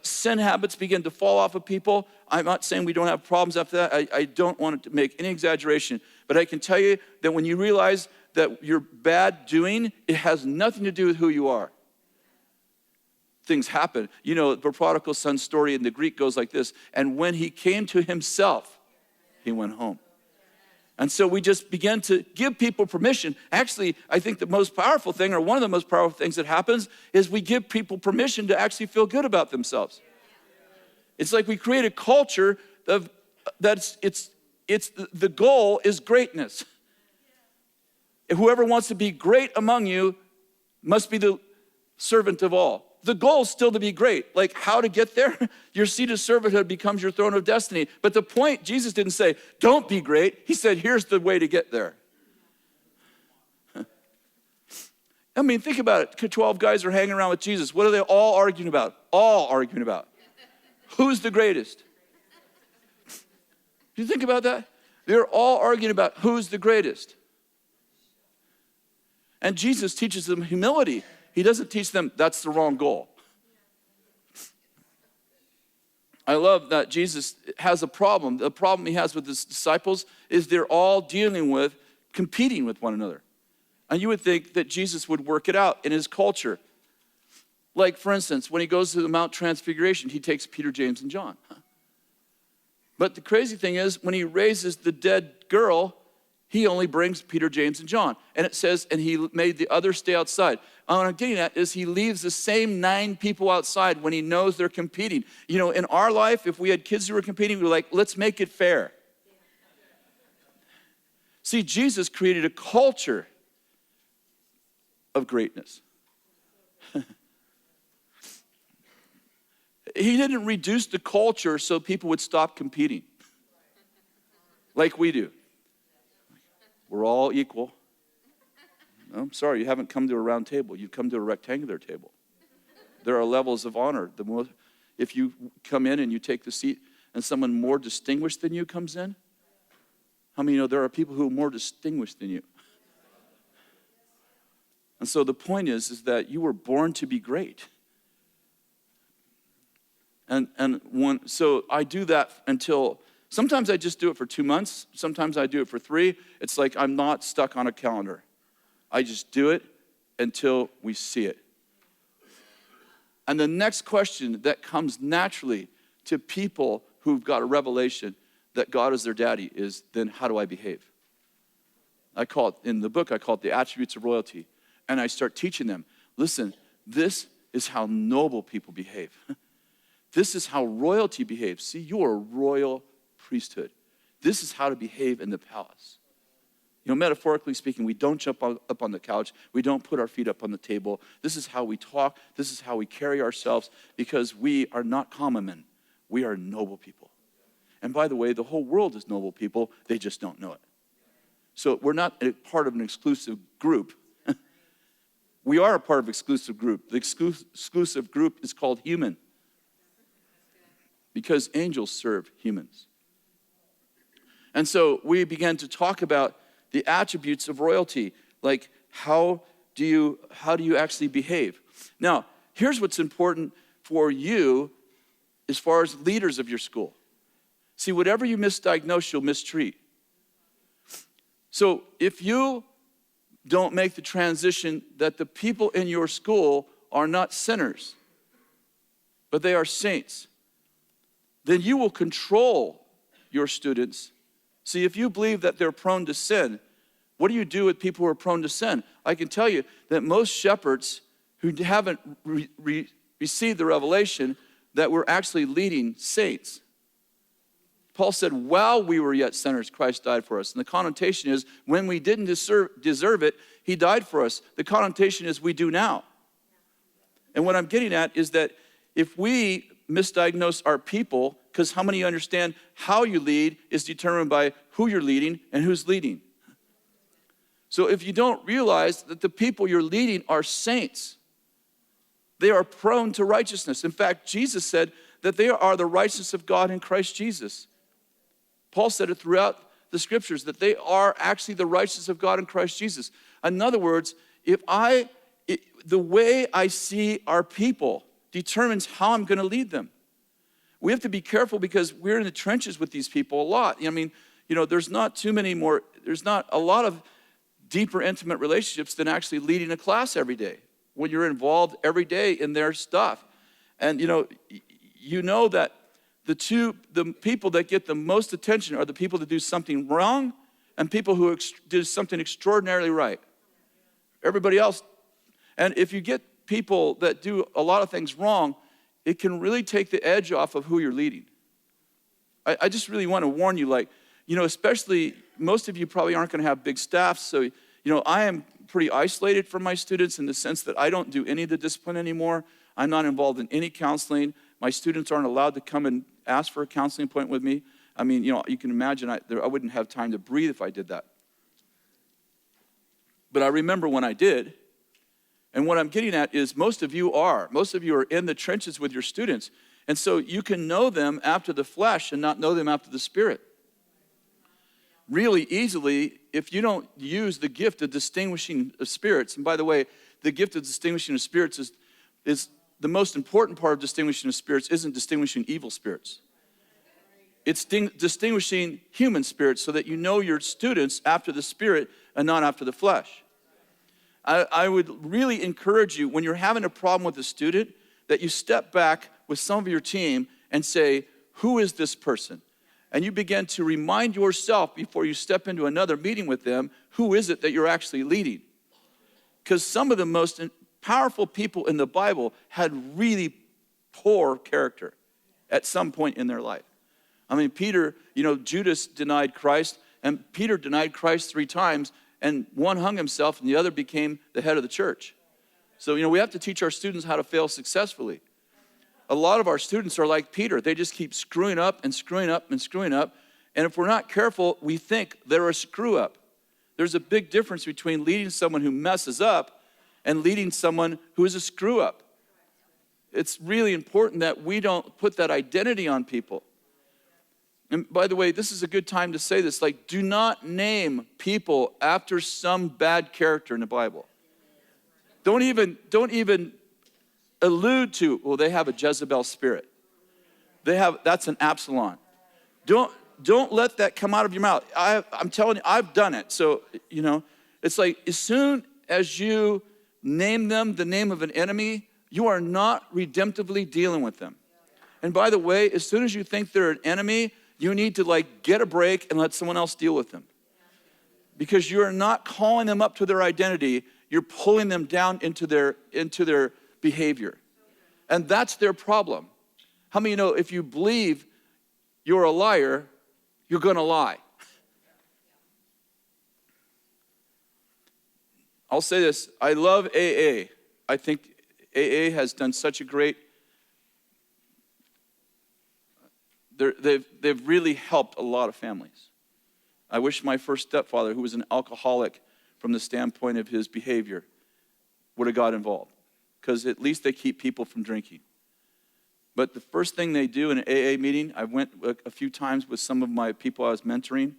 Sin habits begin to fall off of people. I'm not saying we don't have problems after that. I don't want to make any exaggeration. But I can tell you that when you realize that your bad doing, it has nothing to do with who you are. Things happen. The prodigal son story in the Greek goes like this. And when he came to himself, he went home. And so we just began to give people permission. Actually, I think the most powerful thing, or one of the most powerful things that happens, is we give people permission to actually feel good about themselves. It's like we create a culture of the goal is greatness. Whoever wants to be great among you must be the servant of all. The goal is still to be great. Like how to get there? Your seat of servanthood becomes your throne of destiny. But the point, Jesus didn't say, don't be great. He said, here's the way to get there. I mean, think about it. 12 guys are hanging around with Jesus. What are they all arguing about? All arguing about. Who's the greatest? Do you think about that? They're all arguing about who's the greatest. And Jesus teaches them humility. He doesn't teach them that's the wrong goal. I love that Jesus has a problem. The problem he has with his disciples is they're all dealing with competing with one another. And you would think that Jesus would work it out in his culture. Like, for instance, when he goes to the Mount Transfiguration, he takes Peter, James, and John. But the crazy thing is, when he raises the dead girl, he only brings Peter, James, and John. And it says, and he made the others stay outside. And what I'm getting at is he leaves the same 9 people outside when he knows they're competing. You know, in our life, if we had kids who were competing, we'd be like, let's make it fair. See, Jesus created a culture of greatness. He didn't reduce the culture so people would stop competing like we do. We're all equal. No, I'm sorry, you haven't come to a round table. You've come to a rectangular table. There are levels of honor. If you come in and you take the seat and someone more distinguished than you comes in, how many know there are people who are more distinguished than you? And so the point is that you were born to be great. So I do that until, sometimes I just do it for 2 months. Sometimes I do it for 3. It's like I'm not stuck on a calendar. I just do it until we see it. And the next question that comes naturally to people who've got a revelation that God is their daddy is, then how do I behave? I call it, in the book, I call it the attributes of royalty. And I start teaching them, listen, this is how noble people behave. This is how royalty behaves. See, you are a royal priesthood. This is how to behave in the palace. You know, metaphorically speaking, we don't jump up on the couch. We don't put our feet up on the table. This is how we talk. This is how we carry ourselves, because we are not common men. We are noble people. And by the way, the whole world is noble people. They just don't know it. So we're not a part of an exclusive group. We are a part of an exclusive group. The exclusive group is called human, because angels serve humans. And so we began to talk about the attributes of royalty, like how do you actually behave? Now, here's what's important for you as far as leaders of your school. See, whatever you misdiagnose, you'll mistreat. So if you don't make the transition that the people in your school are not sinners, but they are saints, then you will control your students. See, if you believe that they're prone to sin, what do you do with people who are prone to sin? I can tell you that most shepherds who haven't received the revelation that we're actually leading saints. Paul said, while we were yet sinners, Christ died for us. And the connotation is, when we didn't deserve it, he died for us. The connotation is, we do now. And what I'm getting at is that if we misdiagnose our people, because how many understand how you lead is determined by who you're leading and who's leading. So if you don't realize that the people you're leading are saints, they are prone to righteousness. In fact, Jesus said that they are the righteousness of God in Christ Jesus. Paul said it throughout the scriptures, that they are actually the righteousness of God in Christ Jesus. In other words, the way I see our people determines how I'm going to lead them. We have to be careful, because we're in the trenches with these people a lot. I mean, you know, there's not a lot of deeper, intimate relationships than actually leading a class every day, when you're involved every day in their stuff. And you know that the people that get the most attention are the people that do something wrong and people who do something extraordinarily right. Everybody else, and if you get people that do a lot of things wrong, it can really take the edge off of who you're leading. I just really want to warn you, especially most of you probably aren't going to have big staffs, so I am pretty isolated from my students in the sense that I don't do any of the discipline anymore. I'm not involved in any counseling. My students aren't allowed to come and ask for a counseling appointment with me. I mean, you can imagine I wouldn't have time to breathe if I did that. But I remember when I did. And what I'm getting at is most of you are in the trenches with your students. And so you can know them after the flesh and not know them after the spirit. Really easily, if you don't use the gift of distinguishing of spirits. And by the way, the gift of distinguishing of spirits is the most important part of distinguishing of spirits isn't distinguishing evil spirits. It's distinguishing human spirits so that you know your students after the Spirit and not after the flesh. I would really encourage you, when you're having a problem with a student, that you step back with some of your team and say, who is this person? And you begin to remind yourself before you step into another meeting with them, who is it that you're actually leading? Because some of the most powerful people in the Bible had really poor character at some point in their life. I mean, Peter, Judas denied Christ, and Peter denied Christ 3 times, and one hung himself, and the other became the head of the church. So, we have to teach our students how to fail successfully. A lot of our students are like Peter. They just keep screwing up and screwing up and screwing up. And if we're not careful, we think they're a screw up. There's a big difference between leading someone who messes up and leading someone who is a screw up. It's really important that we don't put that identity on people. And by the way, this is a good time to say this. Do not name people after some bad character in the Bible. Don't even allude to, well, they have a Jezebel spirit. That's an Absalom. Don't let that come out of your mouth. I'm telling you, I've done it. So, it's like as soon as you name them the name of an enemy, you are not redemptively dealing with them. And by the way, as soon as you think they're an enemy, you need to get a break and let someone else deal with them. Because you're not calling them up to their identity, you're pulling them down into their behavior. And that's their problem. How many know if you believe you're a liar, you're going to lie? I'll say this, I love AA. I think AA has done such a great, they've really helped a lot of families. I wish my first stepfather, who was an alcoholic from the standpoint of his behavior, would have got involved. Because at least they keep people from drinking. But the first thing they do in an AA meeting, I went a few times with some of my people I was mentoring,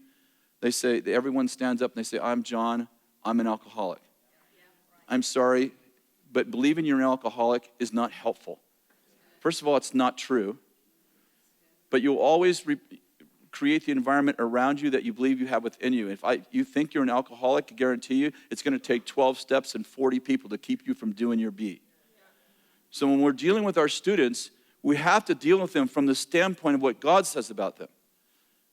they say, everyone stands up and they say, I'm John, I'm an alcoholic. I'm sorry, but believing you're an alcoholic is not helpful. First of all, it's not true. But you'll always create the environment around you that you believe you have within you. If you think you're an alcoholic, I guarantee you, it's going to take 12 steps and 40 people to keep you from doing your beat. So when we're dealing with our students, we have to deal with them from the standpoint of what God says about them.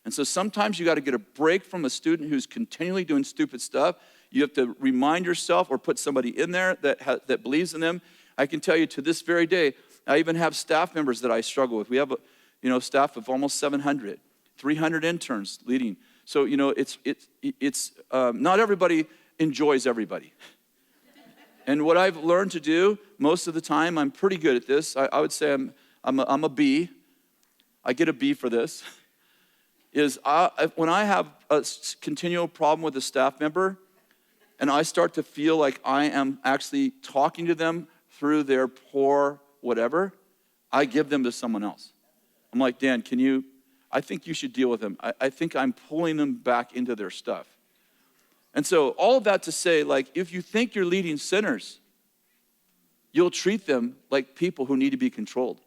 And so sometimes you got to get a break from a student who's continually doing stupid stuff. You have to remind yourself or put somebody in there that believes in them. I can tell you to this very day, I even have staff members that I struggle with. We have a staff of almost 700, 300 interns leading. So, it's not everybody enjoys everybody. And what I've learned to do most of the time, I'm pretty good at this. I would say I'm a B. I get a B for this. When I have a continual problem with a staff member, and I start to feel like I am actually talking to them through their poor whatever, I give them to someone else. I'm like, Dan, I think you should deal with them. I think I'm pulling them back into their stuff. And so all of that to say, if you think you're leading sinners, you'll treat them like people who need to be controlled.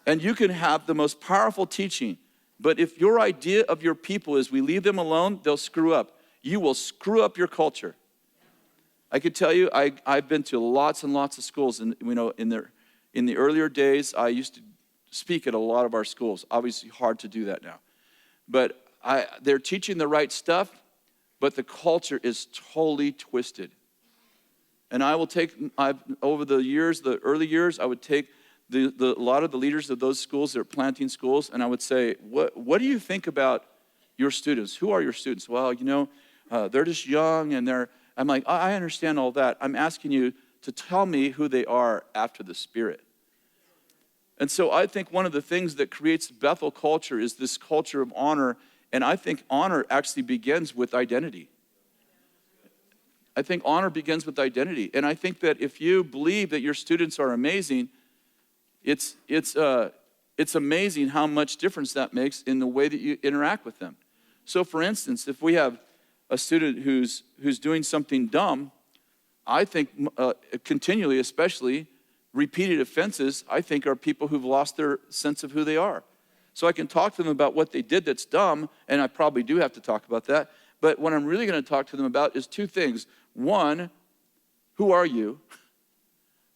And you can have the most powerful teaching, but if your idea of your people is we leave them alone, they'll screw up. You will screw up your culture. I could tell you, I've been to lots and lots of schools, and in the earlier days, I used to speak at a lot of our schools. Obviously, hard to do that now, but they're teaching the right stuff, but the culture is totally twisted. And I will take over the years, the early years, I would take a lot of the leaders of those schools that are planting schools, and I would say, what do you think about your students? Who are your students? Well, they're just young, and I'm like, I understand all that. I'm asking you to tell me who they are after the Spirit. And so I think one of the things that creates Bethel culture is this culture of honor, and I think honor actually begins with identity. I think honor begins with identity, and I think that if you believe that your students are amazing, it's amazing how much difference that makes in the way that you interact with them. So for instance, if we have a student who's doing something dumb, I think continually, especially repeated offenses, I think are people who've lost their sense of who they are. So I can talk to them about what they did that's dumb, and I probably do have to talk about that. But what I'm really going to talk to them about is two things. One, who are you?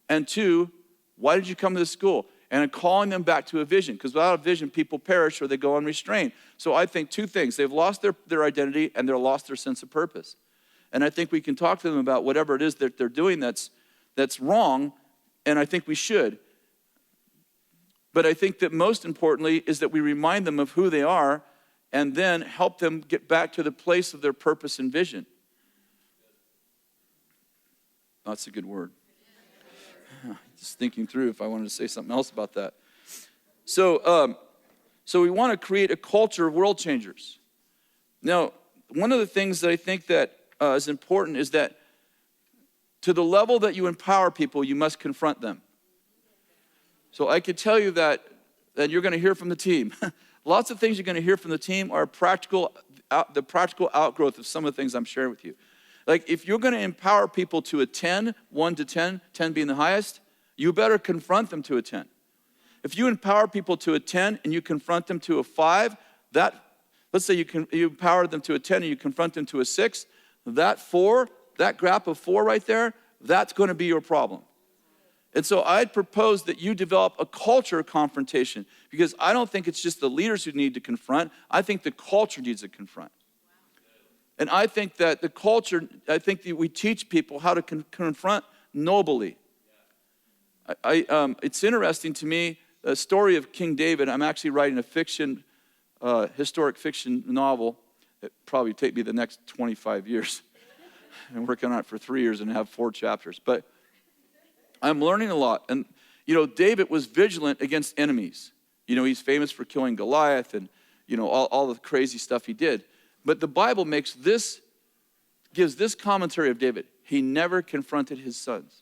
And two, why did you come to this school? And I'm calling them back to a vision, because without a vision, people perish or they go unrestrained. So I think two things. They've lost their identity and they've lost their sense of purpose. And I think we can talk to them about whatever it is that they're doing that's wrong, and I think we should. But I think that most importantly is that we remind them of who they are and then help them get back to the place of their purpose and vision. That's a good word. Just thinking through if I wanted to say something else about that. So we want to create a culture of world changers. Now, one of the things that I think that is important is that to the level that you empower people, you must confront them. So I could tell you that you're going to hear from the team. Lots of things you're going to hear from the team are the practical outgrowth of some of the things I'm sharing with you. Like if you're going to empower people to a 10, 1 to 10, 10 being the highest, you better confront them to a 10. If you empower people to a 10 and you confront them to a 5, let's say you empower them to a 10 and you confront them to a 6, that 4, that gap of 4 right there, that's going to be your problem. And so I'd propose that you develop a culture of confrontation, because I don't think it's just the leaders who need to confront. I think the culture needs to confront. And I think that that we teach people how to confront nobly. It's interesting to me, the story of King David. I'm actually writing a historic fiction novel. It'll probably take me the next 25 years. I'm working on it for 3 years and have 4 chapters. But I'm learning a lot. And, David was vigilant against enemies. He's famous for killing Goliath and, all the crazy stuff he did. But the Bible gives this commentary of David. He never confronted his sons.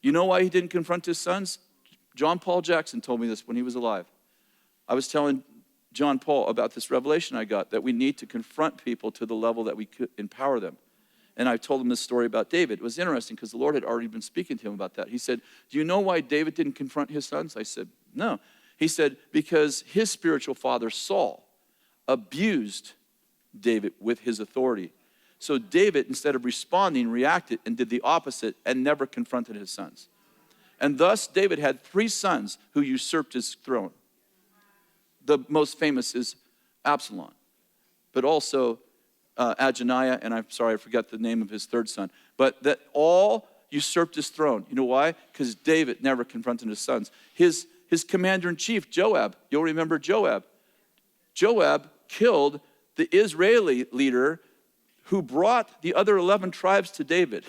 You know why he didn't confront his sons? John Paul Jackson told me this when he was alive. I was telling John Paul about this revelation I got, that we need to confront people to the level that we could empower them. And I told him this story about David. It was interesting because the Lord had already been speaking to him about that. He said, do you know why David didn't confront his sons? I said, no. He said, because his spiritual father, Saul, abused David with his authority. So David, instead of responding, reacted and did the opposite and never confronted his sons. And thus, David had 3 sons who usurped his throne. The most famous is Absalom, but also Adoniah, and I'm sorry, I forgot the name of his 3rd son. But that all usurped his throne. You know why? Because David never confronted his sons. His commander-in-chief, Joab, you'll remember Joab. Joab killed the Israeli leader who brought the other 11 tribes to David.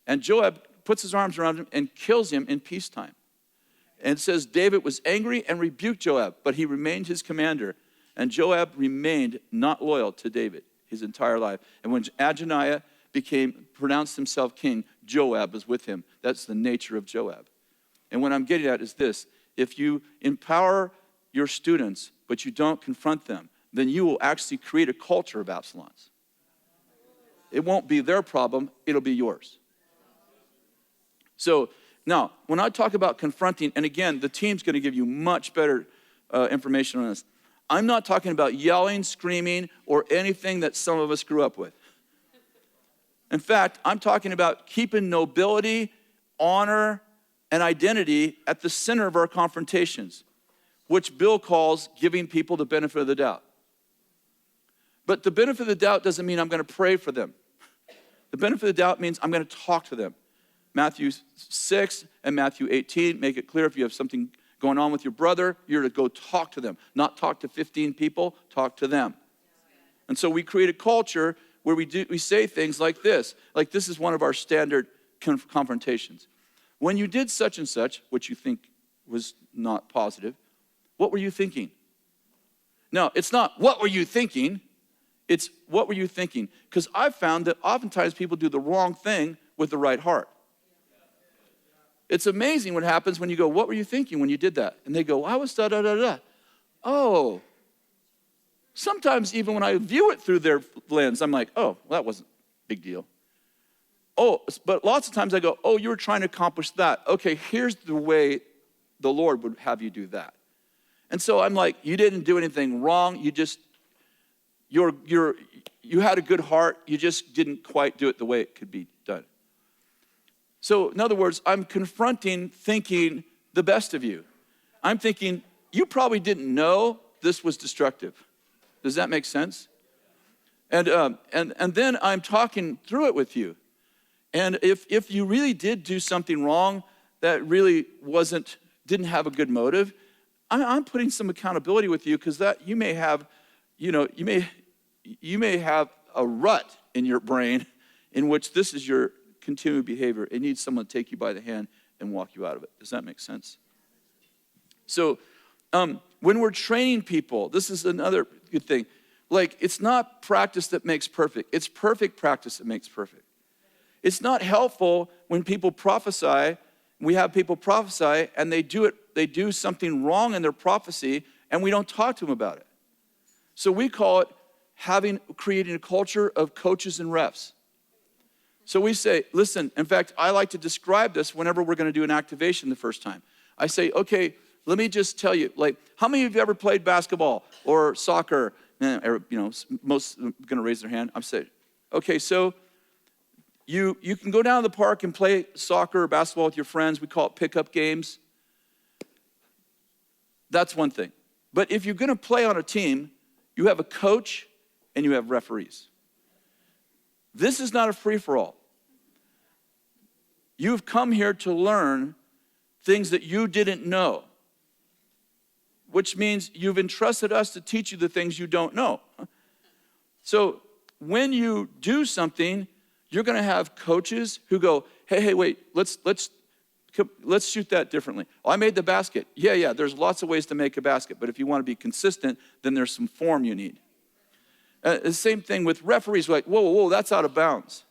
And Joab puts his arms around him and kills him in peacetime. And it says David was angry and rebuked Joab, but he remained his commander. And Joab remained not loyal to David his entire life. And when Adoniah pronounced himself king, Joab was with him. That's the nature of Joab. And what I'm getting at is this: if you empower your students, but you don't confront them, then you will actually create a culture of Absaloms. It won't be their problem, it'll be yours. So now, when I talk about confronting, and again, the team's going to give you much better information on this. I'm not talking about yelling, screaming, or anything that some of us grew up with. In fact, I'm talking about keeping nobility, honor, and identity at the center of our confrontations, which Bill calls giving people the benefit of the doubt. But the benefit of the doubt doesn't mean I'm going to pray for them. The benefit of the doubt means I'm going to talk to them. Matthew 6 and Matthew 18 make it clear if you have something going on with your brother, you're to go talk to them. Not talk to 15 people, talk to them. And so we create a culture where we say things like this. Like this is one of our standard confrontations. When you did such and such, which you think was not positive, what were you thinking? No, it's not what were you thinking, it's what were you thinking? Because I've found that oftentimes people do the wrong thing with the right heart. It's amazing what happens when you go, what were you thinking when you did that? And they go, I was da-da-da-da. Oh. Sometimes even when I view it through their lens, I'm like, oh, well, that wasn't a big deal. Oh, but lots of times I go, oh, you were trying to accomplish that. Okay, here's the way the Lord would have you do that. And so I'm like, you didn't do anything wrong. You had a good heart. You just didn't quite do it the way it could be done. So in other words, I'm confronting thinking the best of you. I'm thinking, you probably didn't know this was destructive. Does that make sense? And then I'm talking through it with you. And if you really did do something wrong that really didn't have a good motive, I'm putting some accountability with you, because that you may have a rut in your brain in which this is your continued behavior. It needs someone to take you by the hand and walk you out of it. Does that make sense? So when we're training people, this is another good thing. Like, it's not practice that makes perfect. It's perfect practice that makes perfect. It's not helpful when people prophesy. We have people prophesy and they do something wrong in their prophecy, and we don't talk to them about it. So we call it creating a culture of coaches and refs. So we say, listen, in fact, I like to describe this whenever we're going to do an activation the first time. I say, okay, let me just tell you, like, how many of you ever played basketball or soccer? Most are going to raise their hand. I'm saying, okay, so you can go down to the park and play soccer or basketball with your friends. We call it pickup games. That's one thing. But if you're going to play on a team, you have a coach and you have referees. This is not a free-for-all. You've come here to learn things that you didn't know, which means you've entrusted us to teach you the things you don't know. So when you do something, you're going to have coaches who go, hey, wait, let's shoot that differently. Oh, I made the basket. Yeah, there's lots of ways to make a basket, but if you want to be consistent, then there's some form you need. The same thing with referees. We're like, whoa, that's out of bounds.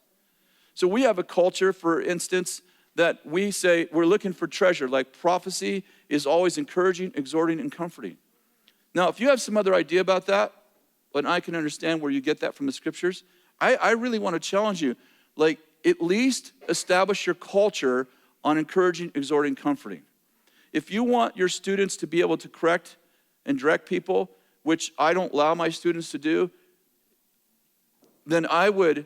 So we have a culture, for instance, that we say we're looking for treasure. Like, prophecy is always encouraging, exhorting, and comforting. Now, if you have some other idea about that, and I can understand where you get that from the scriptures, I really want to challenge you. Like, at least establish your culture on encouraging, exhorting, comforting. If you want your students to be able to correct and direct people, which I don't allow my students to do, then I would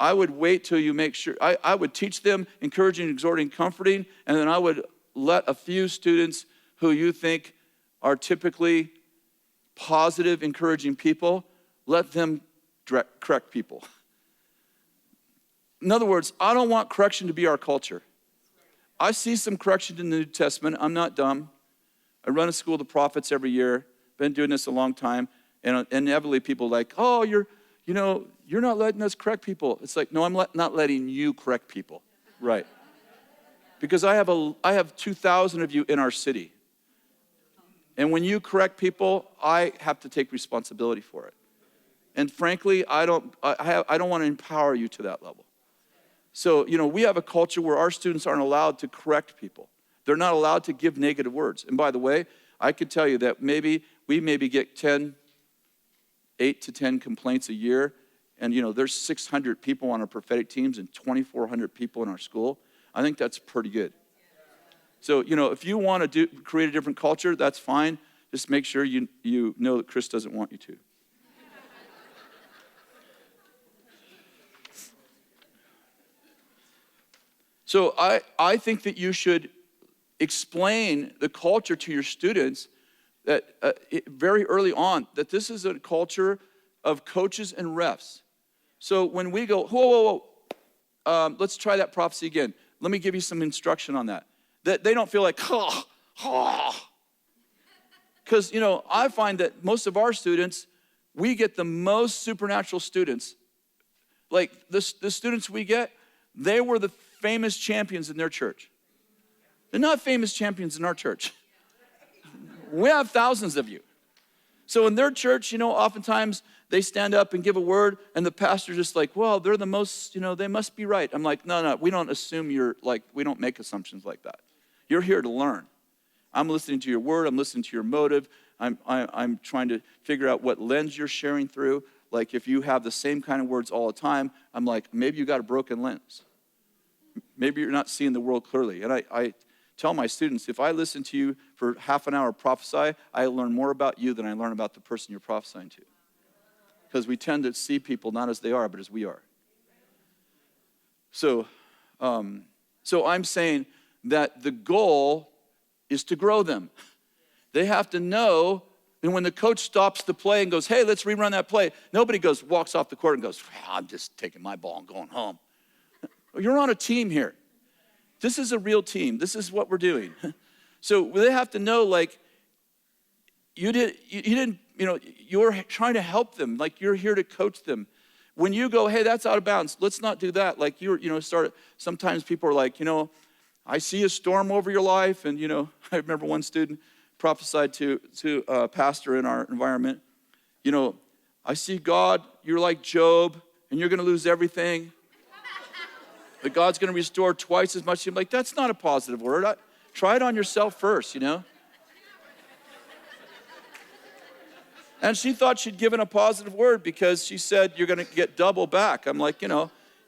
wait till you make sure. I would teach them encouraging, exhorting, comforting, and then I would let a few students who you think are typically positive, encouraging people, let them correct people. In other words, I don't want correction to be our culture. I see some correction in the New Testament. I'm not dumb. I run a school of the prophets every year. Been doing this a long time. And inevitably people are like, oh, you're not letting us correct people. It's like, no, I'm not letting you correct people. Right. Because I have 2,000 of you in our city. And when you correct people, I have to take responsibility for it. And frankly, I don't want to empower you to that level. So, we have a culture where our students aren't allowed to correct people. They're not allowed to give negative words. And by the way, I could tell you that we get 8 to 10 complaints a year. And, there's 600 people on our prophetic teams and 2,400 people in our school. I think that's pretty good. So, if you want to create a different culture, that's fine. Just make sure you know that Kris doesn't want you to. So I think that you should explain the culture to your students that very early on, that this is a culture of coaches and refs. So when we go, whoa, let's try that prophecy again. Let me give you some instruction on that. That they don't feel like, because, I find that most of our students, we get the most supernatural students. Like the students we get, they were the famous champions in their church. They're not famous champions in our church. We have thousands of you. So in their church, oftentimes they stand up and give a word, and the pastor's just like, well, they're the most, they must be right. I'm like, no, we don't assume we don't make assumptions like that. You're here to learn. I'm listening to your word. I'm listening to your motive. I'm trying to figure out what lens you're sharing through. Like, if you have the same kind of words all the time, I'm like, maybe you got a broken lens. Maybe you're not seeing the world clearly. And tell my students, if I listen to you for half an hour prophesy, I learn more about you than I learn about the person you're prophesying to. Because we tend to see people not as they are, but as we are. So I'm saying that the goal is to grow them. They have to know, and when the coach stops the play and goes, hey, let's rerun that play, nobody walks off the court and goes, I'm just taking my ball and going home. You're on a team here. This is a real team. This is what we're doing. So they have to know, like, you're trying to help them. Like, you're here to coach them. When you go, hey, that's out of bounds, let's not do that. Like, sometimes people are like, I see a storm over your life. And, I remember one student prophesied to a pastor in our environment, I see God, you're like Job, and you're going to lose everything. But God's going to restore twice as much. I'm like, that's not a positive word. Try it on yourself first, And she thought she'd given a positive word because she said, you're going to get double back. I'm like,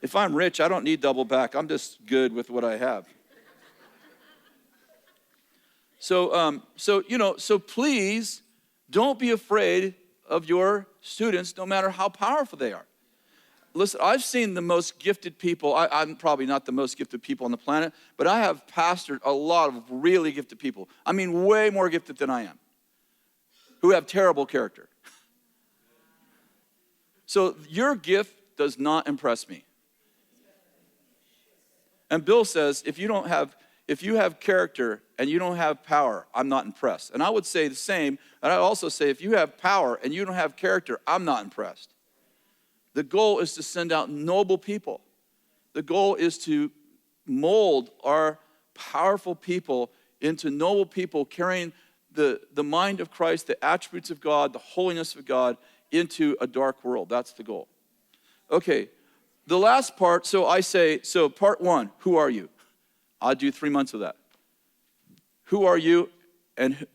if I'm rich, I don't need double back. I'm just good with what I have. So please don't be afraid of your students, no matter how powerful they are. Listen, I've seen the most gifted people. I'm probably not the most gifted people on the planet, but I have pastored a lot of really gifted people. I mean, way more gifted than I am, who have terrible character. So your gift does not impress me. And Bill says, if you have character and you don't have power, I'm not impressed. And I would say the same, and I also say, if you have power and you don't have character, I'm not impressed. The goal is to send out noble people. The goal is to mold our powerful people into noble people carrying the mind of Christ, the attributes of God, the holiness of God into a dark world. That's the goal. Okay, the last part, so part one, who are you? I'll do 3 months of that. Who are you and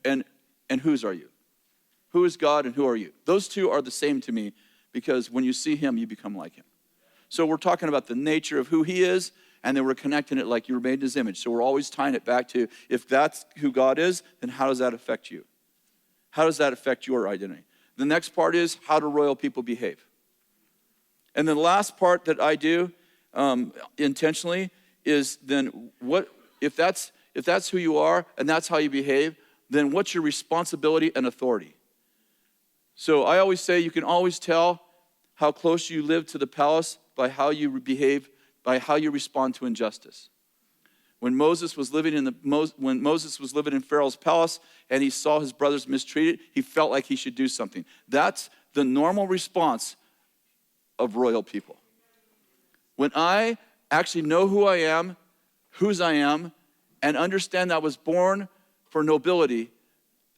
whose are you? Who is God and who are you? Those two are the same to me because when you see him, you become like him. So we're talking about the nature of who he is, and then we're connecting it like you were made in his image. So we're always tying it back to, if that's who God is, then how does that affect you? How does that affect your identity? The next part is, how do royal people behave? And the last part that I do intentionally is then what if that's who you are and that's how you behave, then what's your responsibility and authority? So I always say you can always tell how close you live to the palace by how you behave, by how you respond to injustice. When Moses was living in Pharaoh's palace and he saw his brothers mistreated, he felt like he should do something. That's the normal response of royal people. When I actually know who I am, whose I am, and understand that I was born for nobility,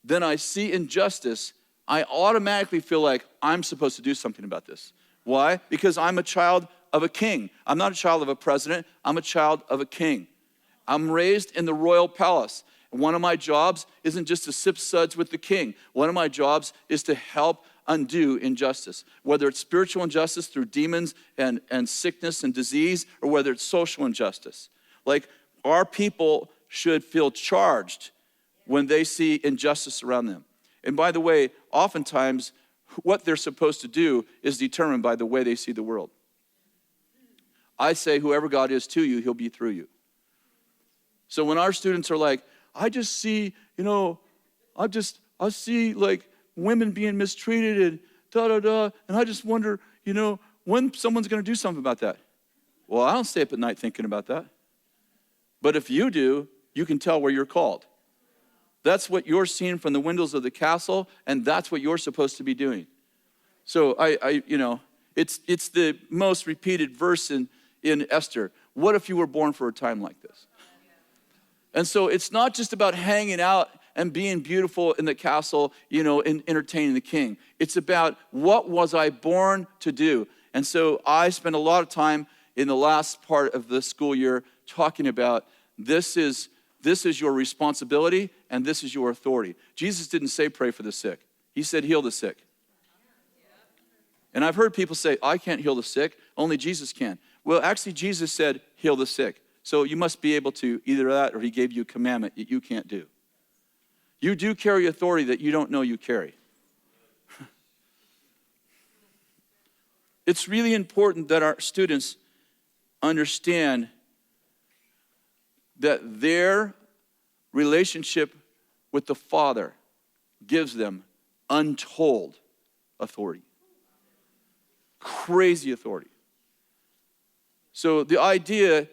then I see injustice, I automatically feel like I'm supposed to do something about this. Why? Because I'm a child of a king. I'm not a child of a president. I'm a child of a king. I'm raised in the royal palace. And one of my jobs isn't just to sip suds with the king. One of my jobs is to help undo injustice, whether it's spiritual injustice through demons and sickness and disease, or whether it's social injustice. Like, our people should feel charged when they see injustice around them. And by the way, oftentimes, what they're supposed to do is determined by the way they see the world. I say, whoever God is to you, he'll be through you. So when our students are like, I just see, I see like women being mistreated and and I just wonder, when someone's going to do something about that. Well, I don't stay up at night thinking about that. But if you do, you can tell where you're called. That's what you're seeing from the windows of the castle, and that's what you're supposed to be doing. So it's the most repeated verse in Esther. What if you were born for a time like this? And so it's not just about hanging out and being beautiful in the castle, and entertaining the king. It's about, what was I born to do? And so I spent a lot of time in the last part of the school year talking about this is your responsibility and this is your authority. Jesus didn't say pray for the sick. He said heal the sick. And I've heard people say, I can't heal the sick, only Jesus can. Well, actually Jesus said heal the sick. So you must be able to either that or he gave you a commandment that you can't do. You do carry authority that you don't know you carry. It's really important that our students understand that their relationship with the Father gives them untold authority. Crazy authority. So the idea,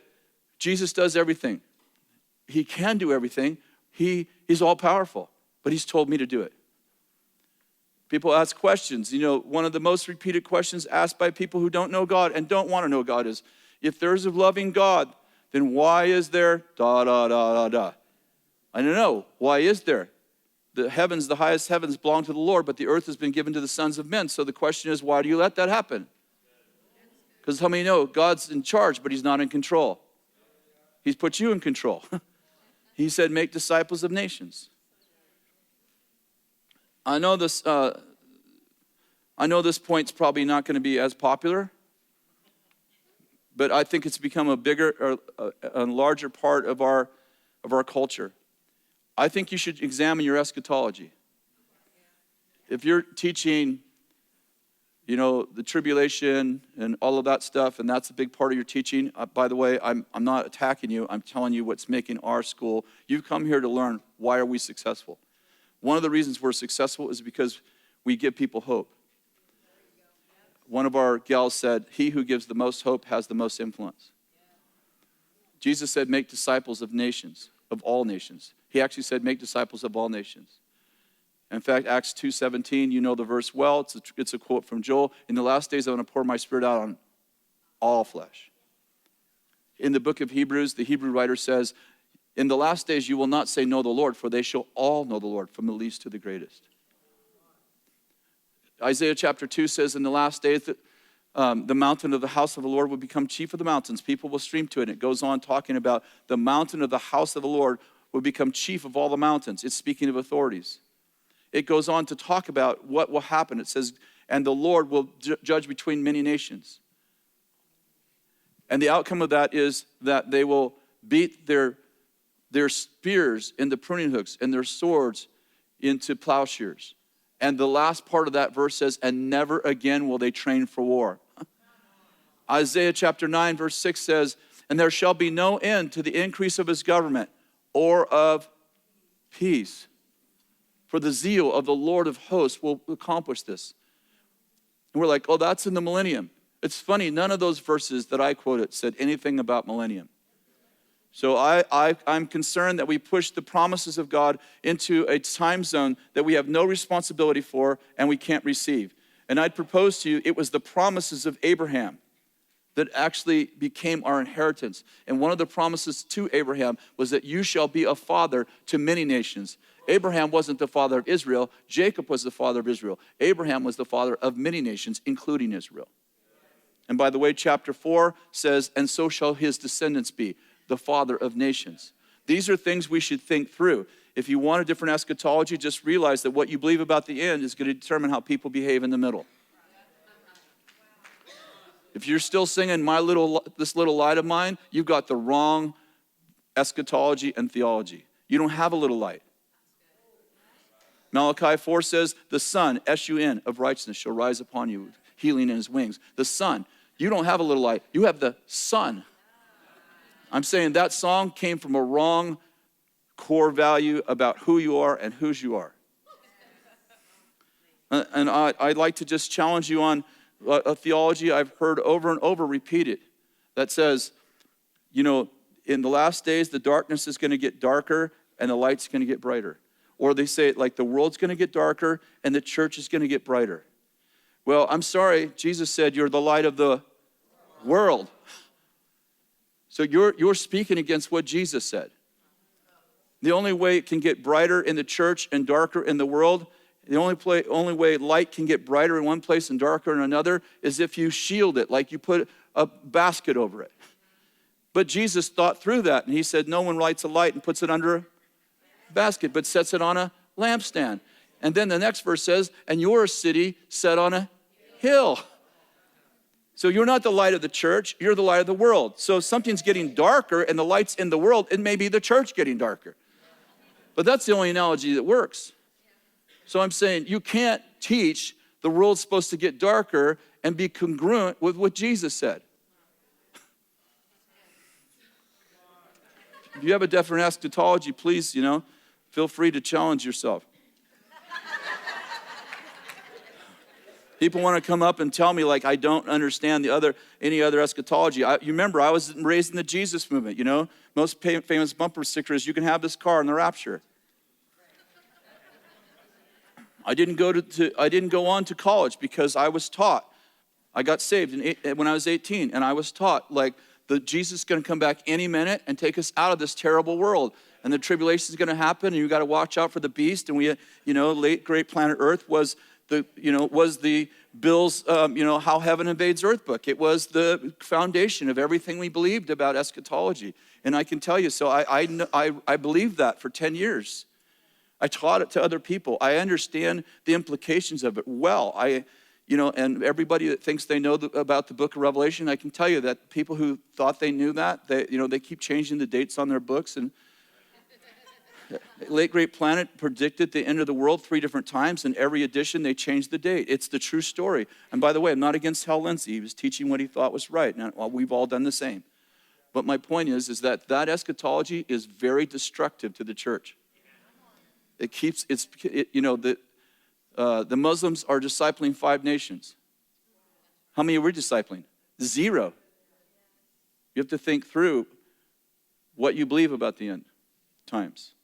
Jesus does everything. He can do everything. He's all powerful, but he's told me to do it. People ask questions. You know, one of the most repeated questions asked by people who don't know God and don't want to know God is, if there's a loving God, then why is there da, da, da, da, da? I don't know. Why is there? The heavens, the highest heavens belong to the Lord, but the earth has been given to the sons of men. So the question is, why do you let that happen? Because how many know God's in charge, but he's not in control? He's put you in control. He said, make disciples of nations. I know this point's probably not going to be as popular, but I think it's become a bigger or a larger part of our culture. I think you should examine your eschatology. If you're teaching, you know, the tribulation and all of that stuff, and that's a big part of your teaching, by the way, I'm not attacking you. I'm telling you what's making our school. You've come here to learn, why are we successful? One of the reasons we're successful is because we give people hope. One of our gals said, he who gives the most hope has the most influence. Jesus said, make disciples of nations, of all nations. He actually said, make disciples of all nations. In fact, Acts 2:17, you know the verse well. It's a quote from Joel. In the last days, I'm going to pour my spirit out on all flesh. In the book of Hebrews, the Hebrew writer says, in the last days, you will not say, know the Lord, for they shall all know the Lord, from the least to the greatest. Isaiah chapter 2 says, in the last days, that the mountain of the house of the Lord will become chief of the mountains. People will stream to it. And it goes on talking about the mountain of the house of the Lord will become chief of all the mountains. It's speaking of authorities. It goes on to talk about what will happen. It says, and the Lord will judge between many nations. And the outcome of that is that they will beat their spears into pruning hooks and their swords into plowshares. And the last part of that verse says, and never again will they train for war. Isaiah chapter 9 verse 6 says, and there shall be no end to the increase of his government or of peace. For the zeal of the Lord of hosts will accomplish this. And we're like, oh, that's in the millennium. It's funny, none of those verses that I quoted said anything about millennium. So I'm concerned that we push the promises of God into a time zone that we have no responsibility for and we can't receive. And I'd propose to you, it was the promises of Abraham that actually became our inheritance. And one of the promises to Abraham was that you shall be a father to many nations. Abraham wasn't the father of Israel. Jacob was the father of Israel. Abraham was the father of many nations, including Israel. And by the way, chapter 4 says, and so shall his descendants be, the father of nations. These are things we should think through. If you want a different eschatology, just realize that what you believe about the end is going to determine how people behave in the middle. If you're still singing this little light of mine, you've got the wrong eschatology and theology. You don't have a little light. Malachi 4 says, the Son, S-U-N, of righteousness shall rise upon you, healing in his wings. The Son. You don't have a little light. You have the Son. I'm saying that song came from a wrong core value about who you are and whose you are. And I'd like to just challenge you on a theology I've heard over and over repeated that says, you know, in the last days, the darkness is going to get darker and the light's going to get brighter. Or they say it like the world's going to get darker and the church is going to get brighter. Well, I'm sorry, Jesus said you're the light of the world. So you're speaking against what Jesus said. The only way it can get brighter in the church and darker in the world, the only way light can get brighter in one place and darker in another is if you shield it, like you put a basket over it. But Jesus thought through that, and he said, no one lights a light and puts it under a basket, but sets it on a lampstand. And then the next verse says, and you're a city set on a hill. So you're not the light of the church, you're the light of the world. So if something's getting darker and the light's in the world, it may be the church getting darker. But that's the only analogy that works. So I'm saying you can't teach the world's supposed to get darker and be congruent with what Jesus said. If you have a different eschatology, please, feel free to challenge yourself. People want to come up and tell me like I don't understand any other eschatology. You remember, I was raised in the Jesus movement, Most famous bumper sticker is, you can have this car in the rapture. I didn't go on to college because I was taught. I got saved when I was 18, and I was taught like Jesus is going to come back any minute and take us out of this terrible world. And the tribulation is going to happen, and you got to watch out for the beast. And we, late great planet Earth was the Bill's, How Heaven Invades Earth book. It was the foundation of everything we believed about eschatology. And I can tell you, so I believed that for 10 years. I taught it to other people. I understand the implications of it well. And everybody that thinks they know about the book of Revelation, I can tell you that people who thought they knew that, they keep changing the dates on their books. And Late Great Planet predicted the end of the world 3 different times, and every edition they changed the date. It's the true story. And by the way, I'm not against Hal Lindsey. He was teaching what he thought was right. Now, we've all done the same. But my point is that eschatology is very destructive to the church. It keeps, the Muslims are discipling 5 nations. How many are we discipling? 0. You have to think through what you believe about the end times.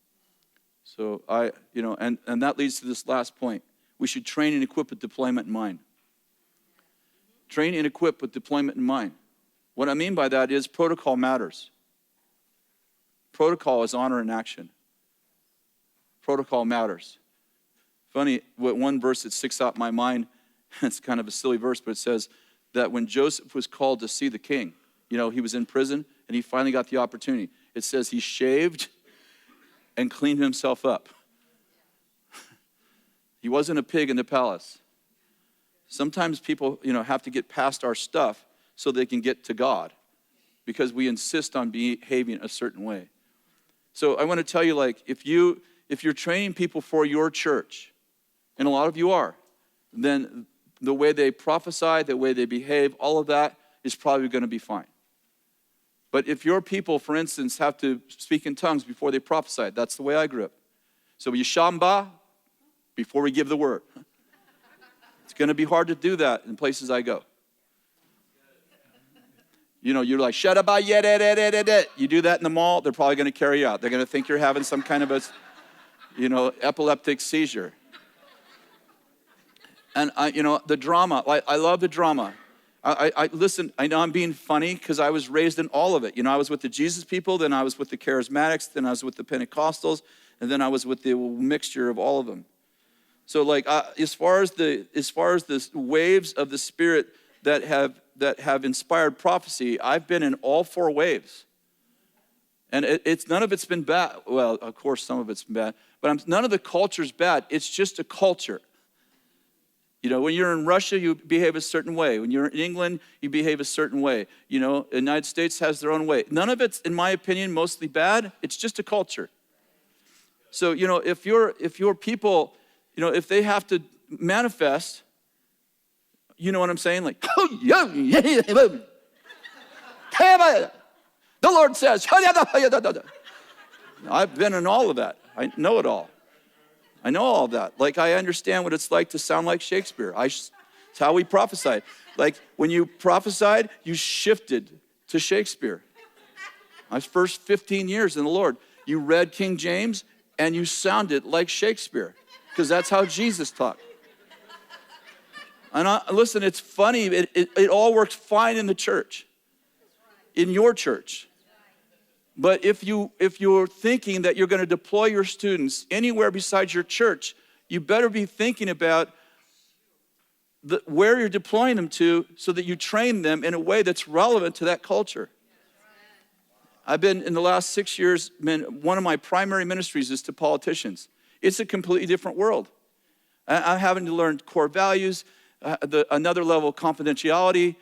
So and that leads to this last point. We should train and equip with deployment in mind. Train and equip with deployment in mind. What I mean by that is protocol matters. Protocol is honor in action. Protocol matters. Funny, one verse that sticks out in my mind, it's kind of a silly verse, but it says that when Joseph was called to see the king, he was in prison and he finally got the opportunity. It says he shaved and cleaned himself up. He wasn't a pig in the palace. Sometimes people, have to get past our stuff so they can get to God because we insist on behaving a certain way. So I want to tell you, if you're training people for your church, and a lot of you are, then the way they prophesy, the way they behave, all of that is probably going to be fine. But if your people, for instance, have to speak in tongues before they prophesy, that's the way I grew up. So we shamba before we give the word. It's going to be hard to do that in places I go. You're like, shut up, you do that in the mall, they're probably going to carry you out. They're going to think you're having some kind of a, epileptic seizure. And, the drama, I love the drama. I listen, I know I'm being funny because I was raised in all of it. I was with the Jesus people, then I was with the charismatics, then I was with the Pentecostals, and then I was with the mixture of all of them. So as far as the waves of the Spirit that have inspired prophecy, I've been in all 4 waves. And none of it's been bad. Well, of course, some of it's been bad, but none of the culture's bad. It's just a culture. When you're in Russia, you behave a certain way. When you're in England, you behave a certain way. The United States has their own way. None of it's, in my opinion, mostly bad. It's just a culture. So, if your people, if they have to manifest, you know what I'm saying? Like, the Lord says, I've been in all of that. I know it all. I know all of that. I understand what it's like to sound like Shakespeare. It's how we prophesied. When you prophesied, you shifted to Shakespeare. My first 15 years in the Lord, you read King James and you sounded like Shakespeare because that's how Jesus talked. And listen, it's funny. It all works fine in the church, in your church. But if you're thinking that you're going to deploy your students anywhere besides your church, you better be thinking about where you're deploying them to so that you train them in a way that's relevant to that culture. I've been, in the last 6 years, one of my primary ministries is to politicians. It's a completely different world. I'm having to learn core values, another level of confidentiality,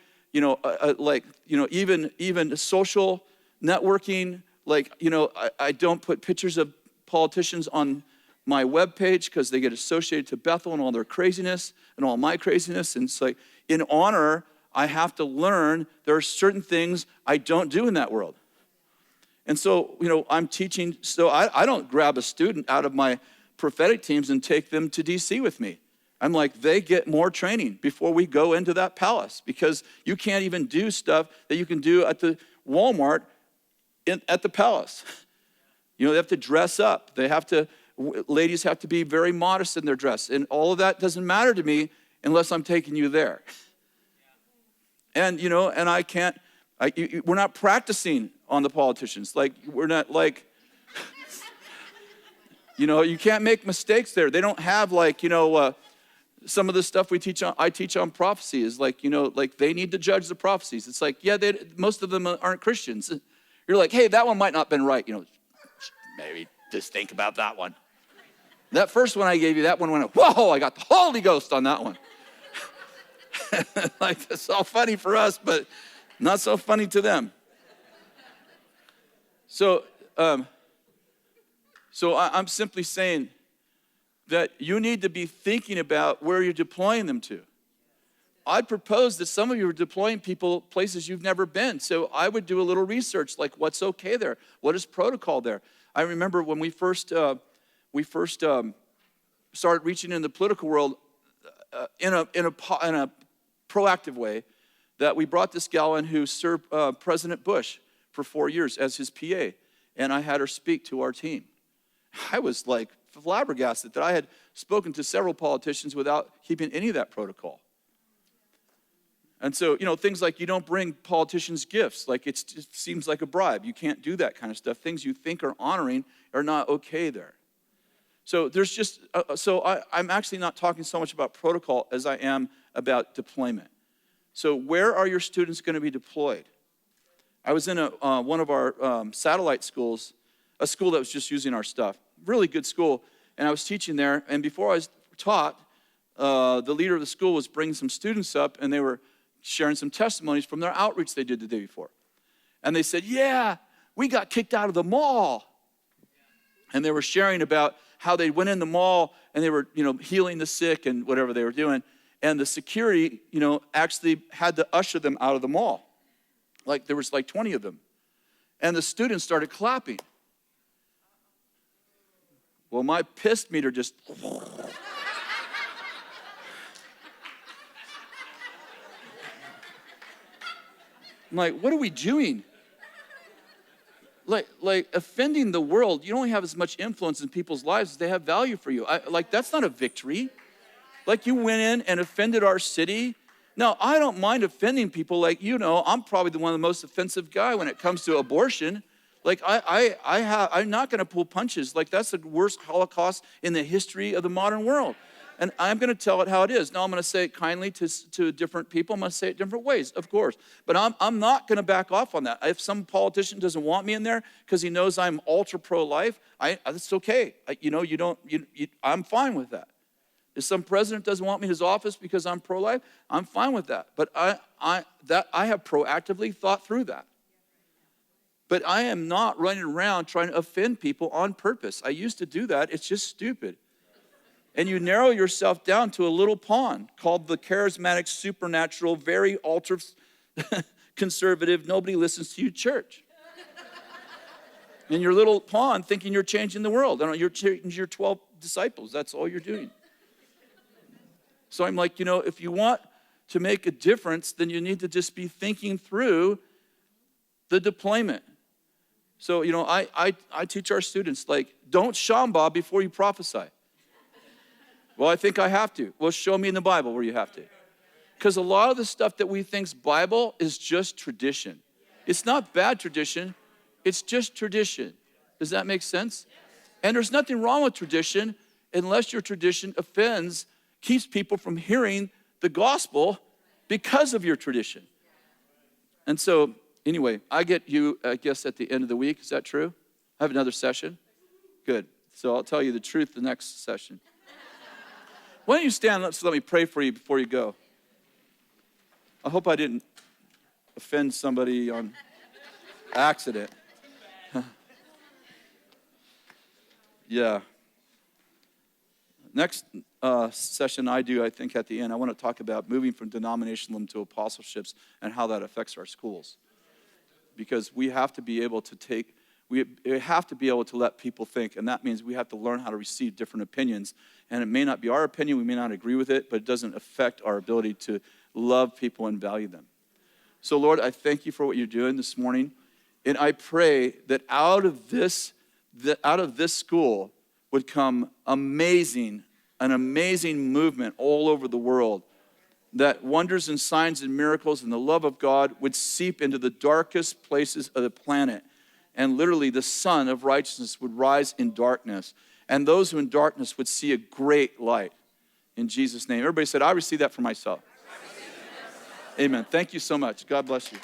even social networking. I don't put pictures of politicians on my webpage because they get associated to Bethel and all their craziness and all my craziness. And it's like, in honor, I have to learn there are certain things I don't do in that world. And so, I'm teaching, so I don't grab a student out of my prophetic teams and take them to DC with me. I'm like, they get more training before we go into that palace, because you can't even do stuff that you can do at the Walmart at the palace. They have to dress up. Ladies have to be very modest in their dress. And all of that doesn't matter to me unless I'm taking you there. And, and I can't, we're not practicing on the politicians. We're not you can't make mistakes there. They don't have some of the stuff I teach on prophecy is they need to judge the prophecies. It's most of them aren't Christians. You're like, hey, that one might not have been right. Maybe just think about that one. That first one I gave you, that one went, whoa, I got the Holy Ghost on that one. It's all funny for us, but not so funny to them. So I'm simply saying that you need to be thinking about where you're deploying them to. I'd propose that some of you are deploying people places you've never been. So I would do a little research, what's okay there? What is protocol there? I remember when we first started reaching in the political world in a proactive way, that we brought this gal in who served President Bush for 4 years as his PA, and I had her speak to our team. I was flabbergasted that I had spoken to several politicians without keeping any of that protocol. And so, things like you don't bring politicians gifts, it seems like a bribe. You can't do that kind of stuff. Things you think are honoring are not okay there. So there's just, I'm actually not talking so much about protocol as I am about deployment. So where are your students going to be deployed? I was in one of our satellite schools, a school that was just using our stuff. Really good school. And I was teaching there. And before I was taught, the leader of the school was bringing some students up, and they were sharing some testimonies from their outreach they did the day before. And they said, yeah, we got kicked out of the mall. And they were sharing about how they went in the mall and they were, healing the sick and whatever they were doing. And the security, actually had to usher them out of the mall. There was 20 of them. And the students started clapping. Well, my piss meter just... I'm like, what are we doing? Offending the world, you only have as much influence in people's lives as they have value for you. That's not a victory. You went in and offended our city. Now, I don't mind offending people. I'm probably the one of the most offensive guy when it comes to abortion. I'm not going to pull punches. That's the worst Holocaust in the history of the modern world. And I'm going to tell it how it is. Now, I'm going to say it kindly to different people. I'm going to say it different ways, of course. But I'm not going to back off on that. If some politician doesn't want me in there because he knows I'm ultra pro-life, that's okay. I'm fine with that. If some president doesn't want me in his office because I'm pro-life, I'm fine with that. But I have proactively thought through that. But I am not running around trying to offend people on purpose. I used to do that. It's just stupid. And you narrow yourself down to a little pond called the charismatic, supernatural, very ultra conservative, nobody listens to you church. In your little pond thinking you're changing the world. You're changing your 12 disciples. That's all you're doing. So I'm like, if you want to make a difference, then you need to just be thinking through the deployment. So, I teach our students, don't shamba before you prophesy. Well, I think I have to. Well, show me in the Bible where you have to. Because a lot of the stuff that we think's Bible is just tradition. It's not bad tradition. It's just tradition. Does that make sense? And there's nothing wrong with tradition unless your tradition keeps people from hearing the gospel because of your tradition. And so, anyway, I get you, I guess, at the end of the week. Is that true? I have another session? Good. So I'll tell you the truth the next session. Why don't you stand? Let me pray for you before you go. I hope I didn't offend somebody on accident. Yeah. Next session I think at the end, I want to talk about moving from denominationalism to apostleships and how that affects our schools. Because we have to be able to let people think, and that means we have to learn how to receive different opinions. And it may not be our opinion, we may not agree with it, but it doesn't affect our ability to love people and value them. So Lord, I thank you for what you're doing this morning. And I pray that out of this school would come an amazing movement all over the world, that wonders and signs and miracles and the love of God would seep into the darkest places of the planet. And literally the sun of righteousness would rise in darkness. And those who in darkness would see a great light. In Jesus' name. Everybody said, I receive that for myself. Amen. Thank you so much. God bless you.